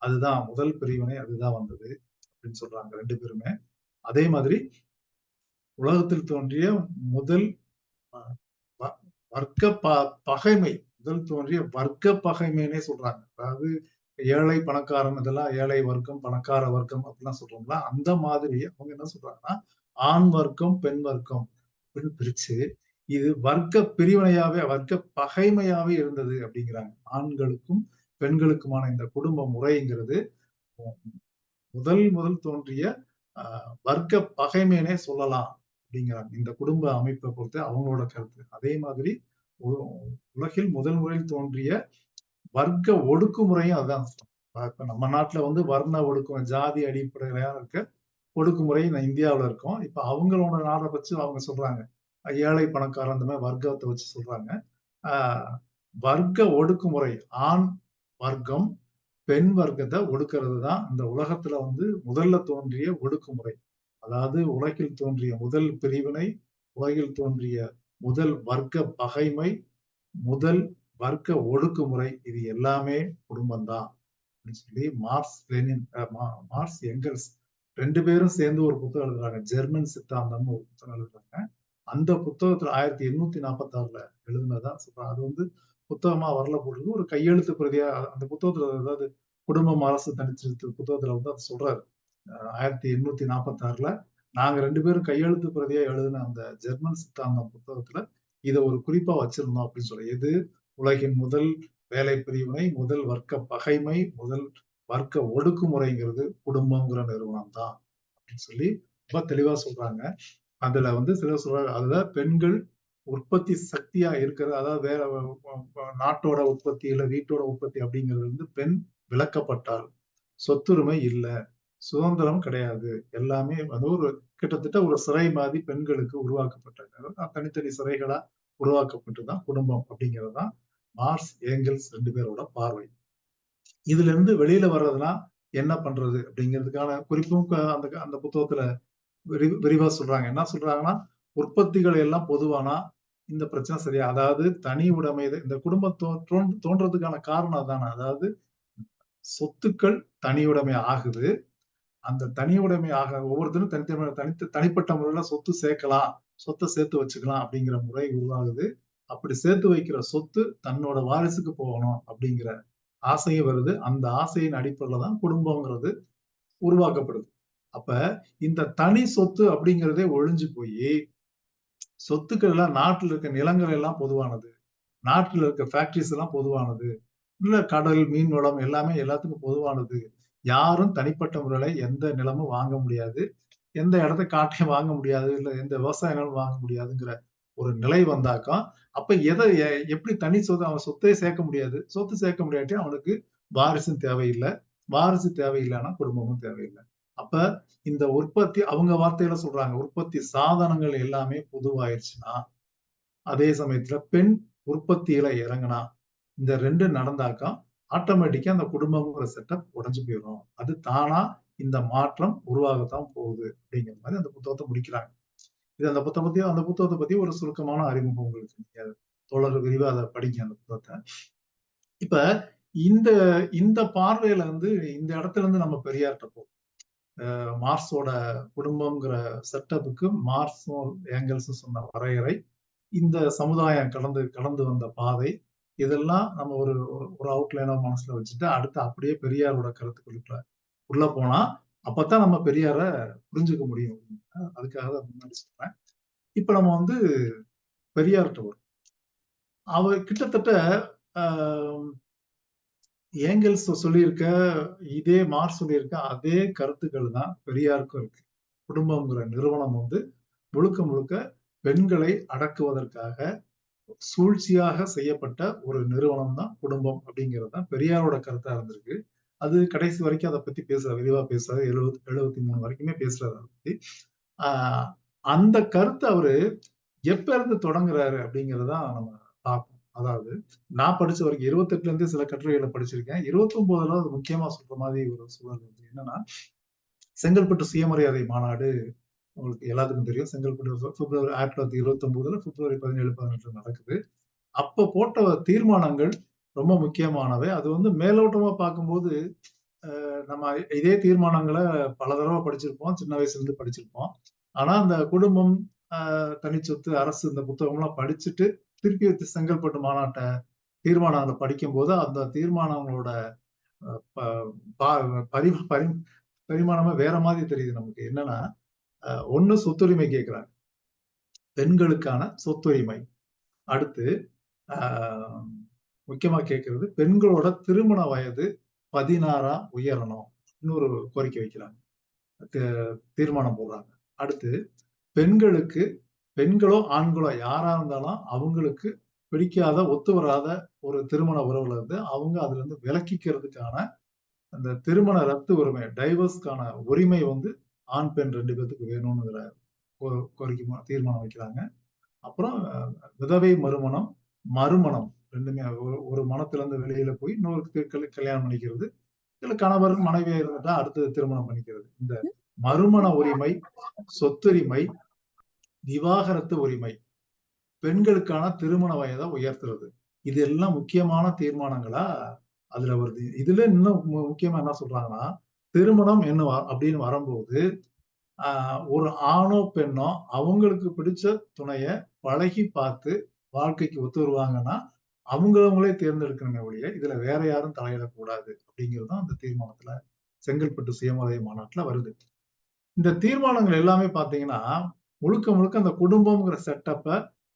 அதுதான் முதல் பிரிவினை அதுதான் வந்தது. அப்படின்னு சொல்றாங்க 2 பேருமே. அதே மாதிரி உலகத்தில் தோன்றிய முதல் அ வ வர்க்க பகைமை. முதல் தோன்றிய வர்க்க பகைமைன்னே சொல்றாங்க. அதாவது ஏழை, பணக்காரன் இதெல்லாம் ஏழை வர்க்கம், பணக்கார வர்க்கம் அப்படிலாம் சொல்றோம்ல. அந்த மாதிரி அவங்க என்ன சொல்றாங்கன்னா, ஆண் வர்க்கம், பெண் வர்க்கம் அப்படின்னு பிரிச்சு, இது வர்க்க பிரிவினையாவே, வர்க்க பகைமையாவே இருந்தது அப்படிங்கிறாங்க. ஆண்களுக்கும், பெண்களுக்குமான இந்த குடும்ப முறைங்கிறது முதல் தோன்றிய அ வர்க்க பகைமைன்னே சொல்லலாம் அப்படிங்கிறாங்க. இந்த குடும்ப அமைப்ப பொறுத்து அவங்களோட கருத்து. அதே மாதிரி உ உலகில் முதல் முறையில் தோன்றிய வர்க்க ஒடுக்குமுறையும் அதான். இப்ப நம்ம நாட்டுல வந்து வர்ண ஒடுக்குமுறை, ஜாதி அடிப்படையில இருக்க ஒடுக்குமுறை இந்தியாவுல இருக்கும். இப்ப அவங்களோட நாட வச்சு அவங்க சொல்றாங்க. ஏழை, பணக்காரன் அந்த மாரி வர்க்கத்த வச்சு சொல்றாங்க. ஆ வர்க்க ஒடுக்குமுறை. ஆண் வர்க்கம், பெண் வர்க்கத்த ஒடுக்குறது தான் இந்த உலகத்துல வந்து முதல்ல தோன்றிய ஒடுக்குமுறை. அதாவது உலகில் தோன்றிய முதல் பிரிவினை, உலகில் தோன்றிய முதல் வர்க்க பகைமை, முதல் வர்க்க ஒடுக்குமுறை இது எல்லாமே குடும்பம் தான். அப்படின்னு சொல்லி மார்க்ஸ், லெனின், மார்க்ஸ், எங்கல்ஸ் 2 பேரும் சேர்ந்து ஒரு புத்தகம் எழுதுறாங்க. ஜெர்மன் சித்தாந்தம்னு ஒரு புத்தகம் எழுதுறாங்க. அந்த புத்தகத்துல 1846ல எழுதுனதா சொல்றாங்க. அது வந்து புத்தகமா வரல போட்டிருக்கு. ஒரு கையெழுத்து பிரதியா அந்த புத்தகத்துல அதாவது குடும்பம், அரசு தனிச்சிருத்த புத்தகத்துல வந்து அத சொல்றாரு. 1846ல நாங்க 2 பேரும் கையெழுத்து பிரதியா எழுதின அந்த ஜெர்மன் சித்தாந்தம் புத்தகத்துல இத ஒரு குறிப்பா வச்சிருந்தோம் அப்படின்னு சொல்லி. எது உலகின் முதல் வேலை பிரிவினை, முதல் வர்க்க பகைமை, முதல் வர்க்க ஒடுக்குமுறைங்கிறது குடும்பம்ங்கிற நிறுவனம் தான் அப்படின்னு சொல்லி ரொம்ப தெளிவா சொல்றாங்க. அதுல வந்து சிலர் சொல்றாங்க, அதுல பெண்கள் உற்பத்தி சக்தியா இருக்கிறது. அதாவது வேற நாட்டோட உற்பத்தி, இல்ல வீட்டோட உற்பத்தி அப்படிங்கிறது வந்து பெண் விலக்கப்பட்டாள். சொத்துரிமை இல்ல. சுதந்திரம் கிடையாது. எல்லாமே வந்து ஒரு கிட்டத்தட்ட ஒரு சிறை மாதிரி பெண்களுக்கு உருவாக்கப்பட்டது. தனித்தனி சிறைகளா உருவாக்கப்பட்டு தான் குடும்பம் அப்படிங்கிறது தான் மார்க்ஸ், ஏங்கல்ஸ் 2 பேரோட பார்வை. இதுல இருந்து வெளியில வர்றதுனா என்ன பண்றது அப்படிங்கிறதுக்கான குறிப்பும் அந்த அந்த புத்தகத்துல விரிவா சொல்றாங்க. என்ன சொல்றாங்கன்னா, உற்பத்திகள் எல்லாம் பொதுவானா இந்த பிரச்சனை சரியா அதாவது தனி உடைமை இந்த குடும்பம் தோன்றதுக்கான காரணம் அதானே. அதாவது சொத்துக்கள் தனி உடைமை ஆகுது. அந்த தனி உடைமை ஒவ்வொருத்தரும் தனிப்பட்ட முறையில சொத்து சேர்க்கலாம். சொத்த சேர்த்து வச்சுக்கலாம் அப்படிங்கிற முறை உருவாகுது. அப்படி சேர்த்து வைக்கிற சொத்து தன்னோட வாரிசுக்கு போகணும் அப்படிங்கிற ஆசையும் வருது. அந்த ஆசையின் அடிப்படையில தான் குடும்பம்ங்கிறது உருவாக்கப்படுது. அப்ப இந்த தனி சொத்து அப்படிங்கிறதே ஒழிஞ்சு போய் சொத்துக்கள் எல்லாம் நாட்டுல இருக்க நிலங்கள் எல்லாம் பொதுவானது. நாட்டுல இருக்க ஃபேக்டரிஸ் எல்லாம் பொதுவானது. இல்ல கடல், மீன் வளம் எல்லாமே எல்லாத்துக்கும் பொதுவானது. யாரும் தனிப்பட்ட முறையில எந்த நிலமும் வாங்க முடியாது. எந்த இடத்த காட்டையும் வாங்க முடியாது. இல்ல எந்த விவசாய நிலமும் வாங்க முடியாதுங்கிற ஒரு நிலை வந்தாக்கா, அப்ப எத எப்படி தனி சொத்து அவன் சொத்தே சேர்க்க முடியாது. சொத்து சேர்க்க முடியாட்டி அவனுக்கு வாரிசும் தேவையில்ல. வாரிசு தேவையில்லன்னா குடும்பமும் தேவையில்ல. அப்ப இந்த உற்பத்தி அவங்க வார்த்தையில சொல்றாங்க. உற்பத்தி சாதனங்கள் எல்லாமே பொதுவாயிருச்சுன்னா, அதே சமயத்துல பெண் உற்பத்தியில இறங்குனா, இந்த 2 நடந்தாக்கா, ஆட்டோமேட்டிக்கா அந்த குடும்பம்ங்கிற செட்டப் உடைஞ்சு போயிரும். அது தானா இந்த மாற்றம் உருவாகத்தான் போகுது. அப்படிங்கிற மாரி அந்த புத்தகத்த முடிக்கிறாங்க. இது அந்த புத்தகத்த பத்தி ஒரு சுருக்கமான அறிமுகம் உங்களுக்கு. நீங்க தோழர்கள் விரிவா அத படிங்க அந்த புத்தகத்த. இப்ப இந்த இந்த பார்வையில வந்து இந்த இடத்துல இருந்து நம்ம பெரியார்ட்ட போவோம். மார்க்ஸோட குடும்பம்ங்கிற செட்டப்புக்கு மார்க்ஸும், ஏங்கல்ஸும் சொன்ன வரையறை, இந்த சமுதாயம் கடந்து கடந்து வந்த பாதை, இதெல்லாம் நம்ம ஒரு ஒரு அவுட்லைனா மனசுல வச்சுட்டு, அடுத்து அப்படியே பெரியாரோட கருத்துக்களுக்குள்ள உள்ள போனா, அப்பத்தான் நம்ம பெரியார புரிஞ்சுக்க முடியும். அதுக்காக தான் முன்னாடி சொல்றேன். இப்ப நம்ம வந்து பெரியார்ட்ட வருவோம். அவர் கிட்டத்தட்ட அ ஏங்கல்ஸ் சொல்லியிருக்க, இதே மார்க்ஸ் சொல்லியிருக்க அதே கருத்துக்கள் தான் பெரியாருக்கும் இருக்கு. குடும்பம்ங்கிற நிறுவனம் வந்து முழுக்க முழுக்க பெண்களை அடக்குவதற்காக சூழ்ச்சியாக செய்யப்பட்ட ஒரு நிறுவனம் தான் குடும்பம் அப்படிங்கிறது தான் பெரியாரோட கருத்தா இருந்திருக்கு. அது கடைசி வரைக்கும் அத பத்தி பேசுறாரு. விரிவா பேசுறாரு. 73 வரைக்குமே பேசுறாரு அத பத்தி. ஆ அந்த கருத்த அவரு எப்ப இருந்து தொடங்குறாரு அப்படிங்கிறத தான் நம்ம பார்க்கணும். அதாவது நான் படிச்ச வரைக்கும் 28ல இருந்தே சில கட்டுரைகள படிச்சிருக்கேன். 29ல அது முக்கியமா சொல்ற மாதிரி ஒரு சூழல் வந்து என்னன்னா, செங்கல்பட்டு சுயமரியாதை மாநாடு உங்களுக்கு எல்லாத்துக்கும் தெரியும். செங்கல்பட்டு பிப்ரவரி 1929ல பிப்ரவரி 17, 18 நடக்குது. அப்ப போட்ட தீர்மானங்கள் ரொம்ப முக்கியமானவை. அது வந்து மேலோட்டமா பார்க்கும்போது, நம்ம இதே தீர்மானங்கள பல தடவ படிச்சிருப்போம். சின்ன வயசுல இருந்து படிச்சிருப்போம். ஆனா, அந்த குடும்பம், தனிச்சொத்து, அரசு இந்த புத்தகம்லாம் படிச்சுட்டு, திருப்பி செங்கல்பட்டு மாநாட்ட தீர்மானங்கள படிக்கும்போது, அந்த தீர்மானங்களோட அ ப பா பரி பரி பரிமாணமே வேற மாதிரி தெரியுது நமக்கு. என்னன்னா, 1 சொத்துரிமை கேட்கிறாங்க. பெண்களுக்கான சொத்துரிமை. அடுத்து ஆ முக்கியமா கேட்கிறது, பெண்களோட திருமண வயது 16ஆ உயரணும். இன்னொரு கோரிக்கை வைக்கிறாங்க. த தீர்மானம் போடுறாங்க. அடுத்து பெண்களுக்கு பெண்களோ, ஆண்களோ யாரா இருந்தாலும் அவங்களுக்கு பிடிக்காத, ஒத்து வராத ஒரு திருமண உறவுல இருந்து அவங்க அதுலருந்து விலக்கிக்கிறதுக்கான அந்த திருமண ரத்து உரிமை, டைவர்ஸ்க்கான உரிமை வந்து ஆண், பெண் 2 பேத்துக்கும் வேணும்ங்கிற கோரிக்கை தீர்மானம் வைக்கிறாங்க. அப்புறம் விதவை மறுமணம், மறுமணம் 2மே ஒரு மணத்திலிருந்து வெளியில போய் இன்னொரு கல்யாணம் பண்ணிக்கிறது. இல்ல கணவர், மனைவியா இருந்துட்டா அடுத்தது திருமணம் பண்ணிக்கிறது. இந்த மறுமண உரிமை, சொத்துரிமை, விவாகரத்து உரிமை, பெண்களுக்கான திருமண வயத உயர்த்துறது. இது எல்லாம் முக்கியமான தீர்மானங்களா அதுல வருது. இதுல இன்னும் முக்கியமா என்ன சொல்றாங்கன்னா, திருமணம் அப்படின்னு வரும்போது, ஆ ஒரு ஆணோ, பெண்ணோ அவங்களுக்கு பிடிச்ச துணைய பழகி பார்த்து வாழ்க்கைக்கு ஒத்து வருவாங்கன்னா, அவங்களே தேர்ந்தெடுக்கணுமே ஒழிய, இதுல வேற யாரும் தலையிடக்கூடாது. அப்படிங்கிறது தான் அந்த தீர்மானத்துல செங்கல்பட்டு சுயமரியாதை மாநாட்டுல வருது. இந்த தீர்மானங்கள் எல்லாமே பார்த்தீங்கன்னா, முழுக்க முழுக்க அந்த குடும்பம்ங்கிற செட்டப்ப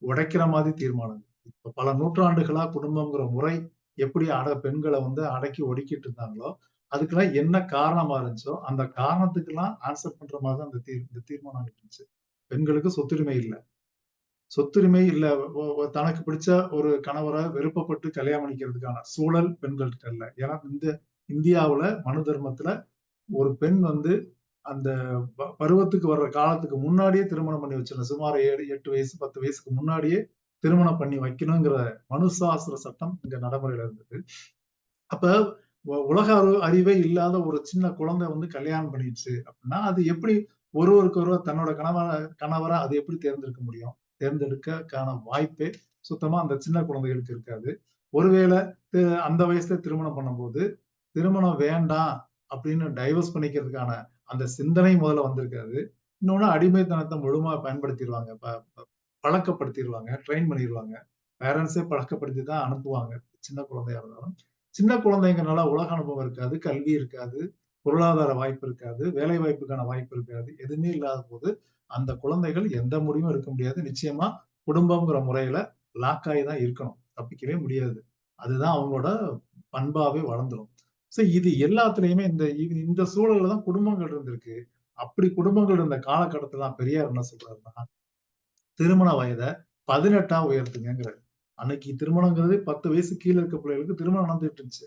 உடைக்கிற மாதிரி தீர்மானங்கள். இப்ப பல நூற்றாண்டுகளா குடும்பம்ங்கிற முறை எப்படி பெண்கள வந்து அடக்கி ஒடுக்கிட்டு இருந்தாங்களோ, அதுக்கெல்லாம் என்ன காரணமா இருந்துச்சோ, அந்த காரணத்துக்கெல்லாம் ஆன்ஸர் பண்ற மாரி தான் இந்த தீர்மானம் இருந்துச்சு. பெண்களுக்கு சொத்துரிமை இல்ல. சொத்துரிமை இல்ல. தனக்கு பிடிச்ச ஒரு கணவர விருப்பப்பட்டு கல்யாணம் பண்ணிக்கிறதுக்கான சூழல் பெண்கள்ட்ட இல்ல. ஏன்னா இந்தியாவுல மனு தர்மத்துல ஒரு பெண் வந்து அந்த பருவத்துக்கு வர்ற காலத்துக்கு முன்னாடியே திருமணம் பண்ணி வச்சிடணும். சுமார் 7, 8 வயசு, 10 வயசுக்கு முன்னாடியே திருமணம் பண்ணி வைக்கணுங்கிற மனு சாஸ்திர சட்டம் இங்க நடைமுறையில இருந்தது. அப்ப உலக அறிவே இல்லாத ஒரு சின்ன குழந்தை வந்து கல்யாணம் பண்ணிடுச்சு அப்படின்னா, அது எப்படி ஒருவருக்கு ஒருவர் தன்னோட கணவரா அது எப்படி தேர்ந்தெடுக்க முடியும்? தேர்ந்தெடுக்கக்கான வாய்ப்பே சுத்தமா அந்த சின்ன குழந்தைகளுக்கு இருக்காது. ஒருவேளை அந்த வயசுல திருமணம் பண்ணும்போது, திருமணம் வேண்டாம் அப்படின்னு டைவர்ஸ் பண்ணிக்கிறதுக்கான அந்த சிந்தனை முதல்ல வந்திருக்காது. இன்னொன்னு அடிமைத்தனத்த முழுமையா பயன்படுத்திருவாங்க. ப ப பழக்கப்படுத்திருவாங்க. ட்ரெயின் பண்ணிருவாங்க. பேரண்ட்ஸே பழக்கப்படுத்தி தான் அனுப்புவாங்க. சின்ன குழந்தையா இருந்தாலும். சின்ன குழந்தைங்கனால உலக அனுபவம் இருக்காது, கல்வி இருக்காது. பொருளாதார வாய்ப்பு இருக்காது, வேலை வாய்ப்புக்கான வாய்ப்பு இருக்காது. எதுவுமே இல்லாத போது, அந்த குழந்தைகள் எந்த முடிவும் எடுக்க முடியாது. நிச்சயமா குடும்பம்ங்கிற முறையில லாக் ஆகி தான் இருக்கணும். தப்பிக்கவே முடியாது. அதுதான் அவங்களோட பண்பாவே வளர்ந்துரும். இது எல்லாத்துலயுமே இந்த சூழல்ல தான் குடும்பங்கள் இருந்திருக்கு. அப்படி குடும்பங்கள் இருந்த காலகட்டத்துல தான் பெரியார் என்ன சொல்றாருன்னா, திருமண வயத 18ஆ உயர்த்துங்கங்கிறாரு. அன்னைக்கு திருமணங்கிறது 10 வயசு கீழ இருக்க பிள்ளைகளுக்கு திருமணம் நடந்துட்டு இருந்துச்சு.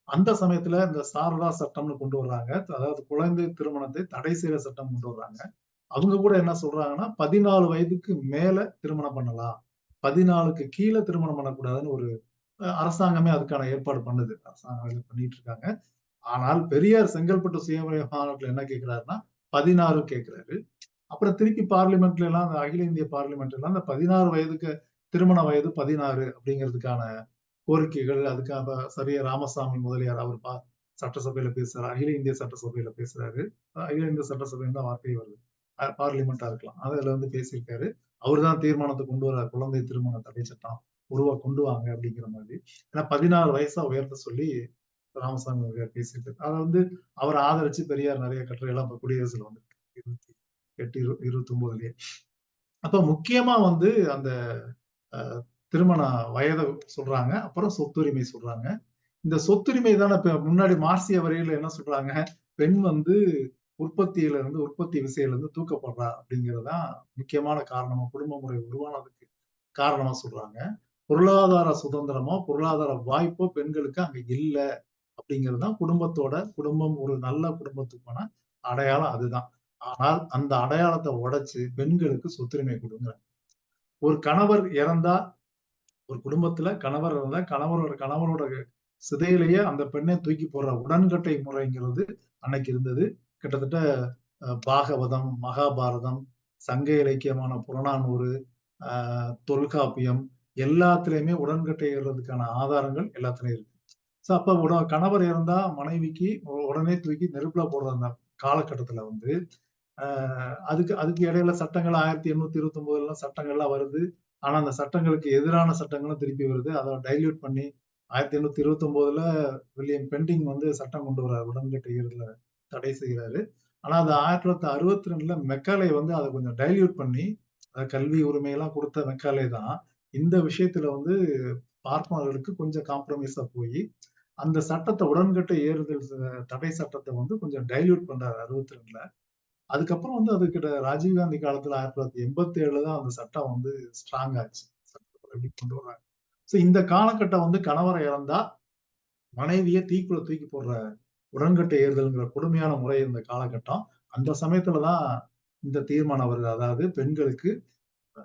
அந்த சமயத்துல இந்த சாரதா சட்டம்னு கொண்டு வர்றாங்க. அதாவது குழந்தை திருமணத்தை தடை செய்ற சட்டம் கொண்டு வர்றாங்க. அவங்க கூட என்ன சொல்றாங்கன்னா, 14 வயதுக்கு மேல திருமணம் பண்ணலாம். 14க்கு கீழ திருமணம் பண்ணக்கூடாதுன்னு ஒரு அரசாங்கமே அதுக்கான ஏற்பாடு பண்ணுது. அரசாங்கம் இது பண்ணிட்டு இருக்காங்க. ஆனால் பெரியார் செங்கல்பட்டு சுயமரியாதை மாநாட்டுல என்ன கேட்கிறாருன்னா, 16 கேட்கிறாரு. அப்புறம் திருப்பி பார்லிமென்ட்ல எல்லாம் அந்த அகில இந்திய பார்லிமென்ட்ல எல்லாம் அந்த 16 வயதுக்கு திருமண வயது 16 அப்படிங்கிறதுக்கான கோரிக்கைகள், அதுக்காக சரியா ராமசாமி முதலியார் அவர் சட்டசபையில பேசுறாரு. அகில இந்திய சட்டசபையில பேசுறாரு. அகில இந்திய சட்டசபைன்னு தான் வார்த்தையே வருது. பார்லிமென்ட்டா இருக்கலாம். அதுல வந்து பேசியிருக்காரு. அவரு தான் தீர்மானத்த கொண்டு வர்றாரு. குழந்தை திருமண தடை சட்டம் கொண்டு வாங்க அப்படிங்கிற மாதிரி. ஏன்னா 16 வயசா உயர்த்த சொல்லி ராமசாமி முதலியார் பேசியிருக்காரு. அத வந்து அவர ஆதரிச்சு பெரியார் நெறைய கட்டுரைலாம் இப்ப குடியரசுல வந்திருக்கு. 28, 29லயே. அப்ப முக்கியமா வந்து அந்த அ திருமண வயத சொல்றாங்க. அப்புறம் சொத்துரிமை சொல்றாங்க. இந்த சொத்துரிமை தானே இப்ப முன்னாடி மார்க்சிய வரையில என்ன சொல்றாங்க? பெண் வந்து உற்பத்தி விசையிலிருந்து தூக்கப்படுறா அப்படிங்கிறது தான் முக்கியமான காரணமா குடும்ப முறை உருவானதுக்கு காரணமா சொல்றாங்க. பொருளாதார சுதந்திரமோ, பொருளாதார வாய்ப்போ பெண்களுக்கு அங்க இல்ல அப்படிங்கிறது தான் குடும்பம் ஒரு நல்ல குடும்பத்துக்கான அடையாளம் அதுதான். ஆனால் அந்த அடையாளத்த உடைச்சு பெண்களுக்கு சொத்துரிமை குடுங்க. ஒரு கணவர் இறந்தா ஒரு குடும்பத்துல கணவர் இருந்தா கணவரோட சிதையிலேயே அந்த பெண்ணை தூக்கி போடுற உடன்கட்டை முறைங்கிறது அன்னைக்கு இருந்தது. கிட்டத்தட்ட பாகவதம், மகாபாரதம், சங்க இலக்கியமான புறநானூறு, அ தொல்காப்பியம் எல்லாத்துலயுமே உடன்கட்டை ஏறுறதுக்கான ஆதாரங்கள் எல்லாத்துலயும் இருக்கு. அப்ப கணவர் இறந்தா மனைவிக்கு உடனே தூக்கி நெருப்புல போடுற அந்த காலகட்டத்துல வந்து, அ அதுக்கு அதுக்கு இடையில சட்டங்கள் 1829ல சட்டங்கள்லாம் வருது. ஆனா, அந்த சட்டங்களுக்கு எதிரான சட்டங்களும் திருப்பி வருது. அத டைல்யூட் பண்ணி 1829ல வில்லியம் பெண்டிங் வந்து சட்டம் கொண்டு வராரு. உடன்கட்டை ஏறுதல தடை செய்றாரு. ஆனா, அது 1962ல மெக்காலே வந்து அத கொஞ்சம் டைல்யூட் பண்ணி, கல்வி உரிமையெல்லாம் குடுத்த மெக்காலே தான், இந்த விஷயத்துல வந்து பார்ப்பனர்களுக்கு கொஞ்சம் காம்ப்ரமைஸா போயி, அந்த சட்டத்த உடன்கட்டை ஏறுதல் தடை சட்டத்த வந்து கொஞ்சம் டைல்யூட் பண்றாரு 62ல. அதுக்கப்புறம் வந்து அதுக்கிட்ட ராஜீவ்காந்தி காலத்துல 1987ல தான் அந்த சட்டம் வந்து ஸ்ட்ராங் ஆச்சு. சட்டத்தை கொண்டு வர்றாங்க. இந்த காலகட்டம் வந்து கணவர் இறந்தா, மனைவிய தீக்குள்ள தூக்கி போடுற உடன்கட்டை ஏறுதல்ங்கிற கொடுமையான முறை இருந்த காலகட்டம். அந்த சமயத்துல தான் இந்த தீர்மானம் வருது. அதாவது பெண்களுக்கு அ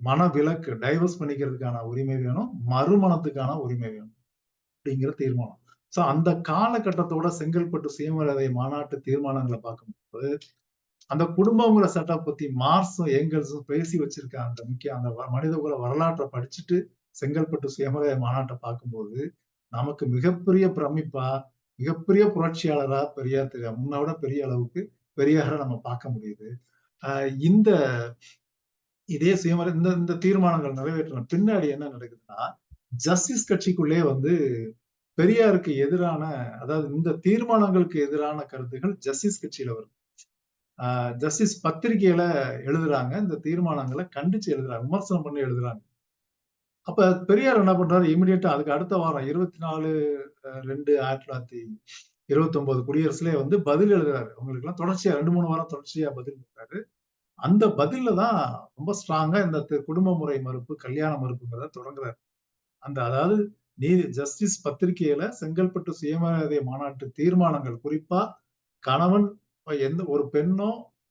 மணவிலக்கு டைவர்ஸ் பண்ணிக்கிறதுக்கான உரிமை வேணும். மறுமணத்துக்கான உரிமை வேணும். அப்படிங்கிற தீர்மானம். அந்த காலகட்டத்தோட செங்கல்பட்டு சுயமரியாதை மாநாட்டு தீர்மானங்கள பார்க்கும்போது, அந்த குடும்பங்கிற செட்டப் பத்தி மார்க்ஸும், ஏங்கல்ஸும் பேசி வச்சிருக்க அந்த அந்த மனிதகுல வரலாற்ற படிச்சுட்டு செங்கல்பட்டு சுயமரியாதை மாநாட்ட பார்க்கும்போது, நமக்கு மிகப்பெரிய பிரமிப்பா, மிகப்பெரிய புரட்சியாளரா பெரியார் தெரியும். முன்ன விட பெரிய அளவுக்கு பெரியார நம்ம பார்க்க முடியுது. அ இந்த இதே இந்த இந்த தீர்மானங்கள் நிறைவேற்றின பின்னாடி என்ன நடக்குதுன்னா, ஜஸ்டிஸ் கட்சிக்குள்ளே வந்து பெரியாருக்கு எதிரான அதாவது இந்த தீர்மானங்களுக்கு எதிரான கருத்துகள் ஜஸ்டிஸ் கட்சியில வருது. ஜஸ்டிஸ் பத்திரிகையில எழுதுறாங்க. இந்த தீர்மானங்கள கண்டிச்சு எழுதுறாங்க. விமர்சனம் பண்ணி எழுதுறாங்க. அப்ப பெரியார் என்ன பண்றாரு, இமிடியேட்டா அதுக்கு அடுத்த வாரம் 24 2 1929 குடியரசுலயே வந்து பதில் எழுதுறாரு. அவங்களுக்கெல்லாம் தொடர்ச்சியா 2, 3 வாரம் தொடர்ச்சியா பதில் எழுதுறாரு. அந்த பதில்ல தான் ரொம்ப ஸ்ட்ராங்கா இந்த குடும்ப முறை மறுப்பு, கல்யாண மறுப்புங்கிறத தொடங்குறாரு. அதாவது ஜஸ்டிஸ் பத்திரிகையில செங்கல்பட்டு சுயமரியாதை மாநாட்டு தீர்மானங்கள் குறிப்பா கணவன் எந்த ஒரு பெண்ணோ,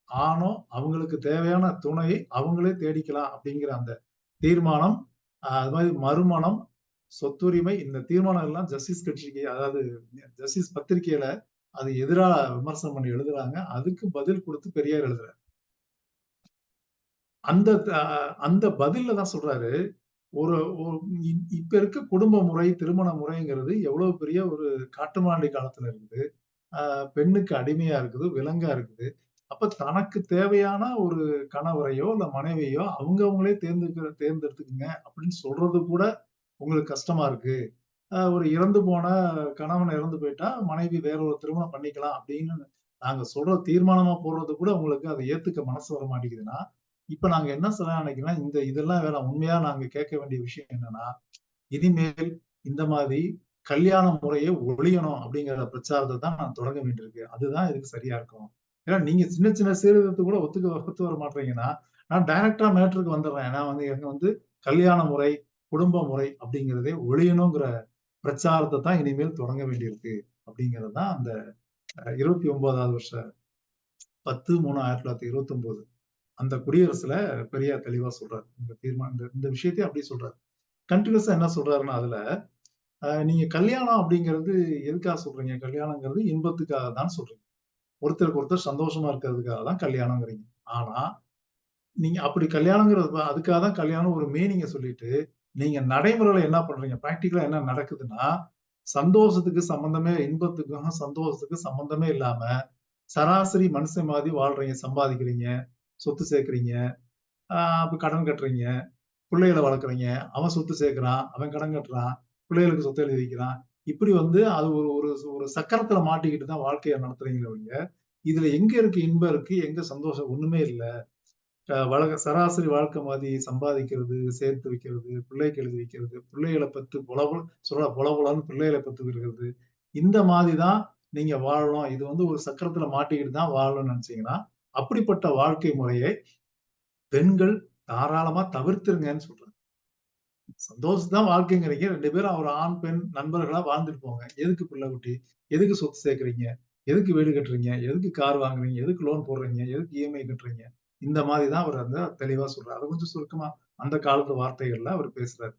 ஆணோ அவங்களுக்கு தேவையான துணையை அவங்களே தேடிக்கலாம் அப்படிங்கிற அந்த தீர்மானம், அது மாரி மறுமணம், சொத்துரிமை இந்த தீர்மானம் எல்லாம் ஜஸ்டிஸ் கட்சிக்கு அதாவது ஜஸ்டிஸ் பத்திரிகையில அது எதிரா விமர்சனம் பண்ணி எழுதுறாங்க. அதுக்கு பதில் குடுத்து பெரியார் எழுதுறாரு. அந்த அ அந்த பதில்ல தான் சொல்றாரு, ஒரு ஒரு இப்ப இருக்க குடும்ப முறை, திருமண முறைங்கிறது எவ்வளவு பெரிய ஒரு காட்டுமிராண்டி காலத்துல இருந்து, பெண்ணுக்கு அடிமையா இருக்குது, விலங்கா இருக்குது. அப்ப தனக்கு தேவையான ஒரு கணவரையோ, இல்ல மனைவியோ அவங்கவங்களே தேர்ந்தெடுத்துக்கங்க அப்படின்னு சொல்றது கூட உங்களுக்கு கஷ்டமா இருக்கு. ஒரு இறந்து போன கணவன் இறந்து போயிட்டா, மனைவி வேற ஒரு திருமணம் பண்ணிக்கலாம் அப்படின்னு நாங்க சொல்ற தீர்மானமா போடுறது கூட உங்களுக்கு அத ஏத்துக்க மனசு வர மாட்டேங்குதுன்னா, இப்ப நாங்க என்ன சொல்ல நினைக்கிறோம்னா, இதெல்லாம் வேணாம். உண்மையா நாங்க கேட்க வேண்டிய விஷயம் என்னன்னா, இனிமேல் இந்த மாதிரி கல்யாண முறையே ஒழியணும் அப்படிங்கிற பிரச்சாரத்த தான் நான் தொடங்க வேண்டியிருக்கு. அதுதான் இதுக்கு சரியா இருக்கும். ஏன்னா நீங்க சின்ன சின்ன சீர்திருத்தத்த கூட ஒத்து வர மாட்றீங்கன்னா, நான் டைரக்ட்டா மேட்டருக்கு வந்துர்றேன். நான் வந்து எனக்கு வந்து கல்யாண முறை, குடும்ப முறை அப்படிங்கிறதே ஒழியணுங்கிற பிரச்சாரத்த தான் இனிமேல் தொடங்க வேண்டியிருக்கு. அப்படிங்கிறது தான் அந்த 29வது வருஷ 10/3/1929 அந்த குடியரசுல பெரியார் தெளிவா சொல்றாரு. இந்த இந்த விஷயத்தையும் அப்படியே சொல்றாரு. கன்டினியூஸா என்ன சொல்றாருன்னா அதுல, நீங்க கல்யாணம் அப்படிங்கிறது எதுக்காக சொல்றீங்க? கல்யாணங்கிறது இன்பத்துக்காக தான் சொல்றீங்க. ஒருத்தருக்கு ஒருத்தர் சந்தோஷமா இருக்கிறதுக்காக தான் கல்யாணம்ங்கிறீங்க. ஆனா, நீங்க அப்படி கல்யாணங்கிறது அதுக்காக தான் கல்யாணம் ஒரு மீனிங்க சொல்லிட்டு, நீங்க நடைமுறையில என்ன பண்றீங்க? பிராக்டிகலா என்ன நடக்குதுன்னா, சந்தோஷத்துக்கு சம்மந்தமே இன்பத்துக்கும் சந்தோஷத்துக்கும் சம்மந்தமே இல்லாம, சராசரி மனுஷன் மாதிரி வாழ்றீங்க, சம்பாதிக்கிறீங்க, சொத்து சேர்க்கிறீங்க, அப்ப கடன் கட்டுறீங்க, பிள்ளைகள வளர்க்குறீங்க. அவன் சொத்து சேர்க்கிறான், அவன் கடன் கட்டுறான், பிள்ளைகளுக்கு சொத்து எழுதி வைக்கிறான். இப்படி வந்து அது ஒரு ஒரு ஒரு சக்கரத்துல மாட்டிக்கிட்டு தான் வாழ்க்கைய நடத்துறீங்களே ஒழிய, இதுல எங்க இருக்கு இன்பம் இருக்கு? எங்க சந்தோஷம்? ஒண்ணுமே இல்ல. சராசரி வாழ்க்கை மாரி சம்பாதிக்கிறது, சேர்த்து வைக்கிறது, பிள்ளைக்கு எழுதி வைக்கிறது, பிள்ளைகள பெத்து பொல பொலன்னு பிள்ளைகள பெத்துக்கிறது. இந்த மாதிரி தான் நீங்க வாழணும். இது வந்து ஒரு சக்கரத்துல மாட்டிக்கிட்டு தான் வாழணும்னு நெனச்சீங்கன்னா, அப்படிப்பட்ட வாழ்க்கை முறையை பெண்கள் தாராளமா தவிர்த்துருங்கன்னு சொல்றேன். சந்தோஷம் தான் வாழ்க்கைங்கிறீங்க. 2 பேரும் ஒரு ஆண், பெண் நண்பர்களா வாழ்ந்துட்டு போங்க. எதுக்கு பிள்ளை குட்டி? எதுக்கு சொத்து சேர்க்கிறீங்க? எதுக்கு வீடு கட்டுறீங்க? எதுக்கு கார் வாங்குறீங்க? எதுக்கு லோன் போடுறீங்க? எதுக்கு இஎம்ஐ கட்டுறீங்க? இந்த மாரி தான் அவர் வந்து தெளிவா சொல்றாரு. அத கொஞ்சம் சுருக்கமா அந்த காலத்து வார்த்தைகள்ல அவர் பேசுறாரு.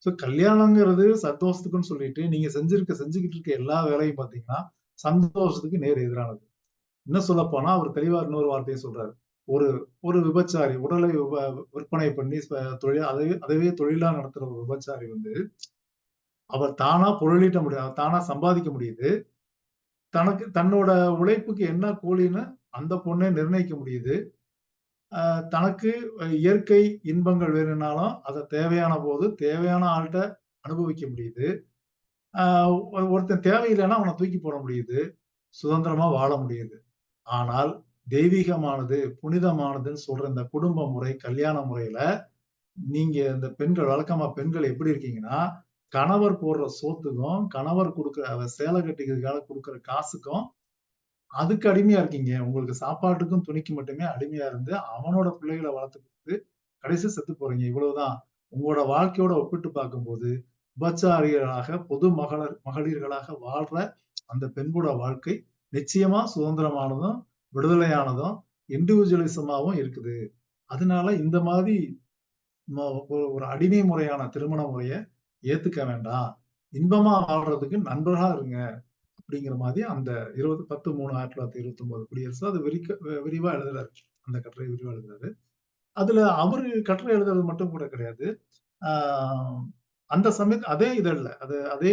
கல்யாணங்கிறது சந்தோஷத்துக்குன்னு சொல்லிட்டு, நீங்க செஞ்சுகிட்டு இருக்க எல்லா வேலையும் பார்த்தீங்கன்னா, சந்தோஷத்துக்கு நேர் எதிரானது. இன்னும் சொல்லப்போனா, அவர் தெளிவா இன்னொரு வார்த்தைய சொல்றாரு. ஒரு ஒரு விபச்சாரி உடலை விற்பனை பண்ணி தொழில் அதவே தொழிலா நடத்துற ஒரு விபச்சாரி வந்து, அவர் தானா பொருளீட்ட முடியும். அவர் தானா சம்பாதிக்க முடியுது. தன்னோட உழைப்புக்கு என்ன கூலின்னு அந்த பொண்ணே நிர்ணயிக்க முடியுது. அ தனக்கு இயற்கை இன்பங்கள் வேணும்னாலும், அத தேவையான போது, தேவையான ஆள்ட்ட அனுபவிக்க முடியுது. அ ஒருத்தன் தேவையில்லன்னா அவன தூக்கி போட முடியுது. சுதந்திரமா வாழ முடியுது. ஆனால் தெய்வீகமானது, புனிதமானதுன்னு சொல்ற இந்த குடும்ப முறை, கல்யாண முறையில நீங்க இந்த பெண்கள் வழக்கமா பெண்கள் எப்படி இருக்கீங்கன்னா, கணவர் போடுற சோத்துக்கும், கணவர் குடுக்குற சேலை கட்டிக்கிறதுக்காக குடுக்குற காசுக்கும், அதுக்கு அடிமையா இருக்கீங்க. உங்களுக்கு சாப்பாட்டுக்கும், துணிக்கும் மட்டுமே அடிமையா இருந்து, அவனோட பிள்ளைகள வளர்த்து குடுத்து, கடைசியா செத்து போறீங்க. இவ்வளவுதான். உங்களோட வாழ்க்கையோட ஒப்பிட்டு பார்க்கும்போது, விபச்சாரிகளாக, பொது மகளிர்களாக வாழ்ற அந்த பெண்களோட வாழ்க்கை நிச்சயமா சுதந்திரமானதும், விடுதலையானதும், இண்டிவிஜுவலிசமாவும் இருக்குது. அதனால இந்த மாதிரி ஒரு அடிமை முறையான திருமண முறைய ஏத்துக்க வேண்டாம். இன்பமா வாழ்றதுக்கு நண்பர்களா இருங்க. அப்படிங்கிற மாதிரி அந்த 10/3/1929 குடியரசு அது விரிவா எழுதுறாரு. அந்த கட்டுரை விரிவா எழுதுறாரு. அதுல அவரு கட்டுரை எழுதுறது மட்டும் கூட கிடையாது. ஆ அந்த அதே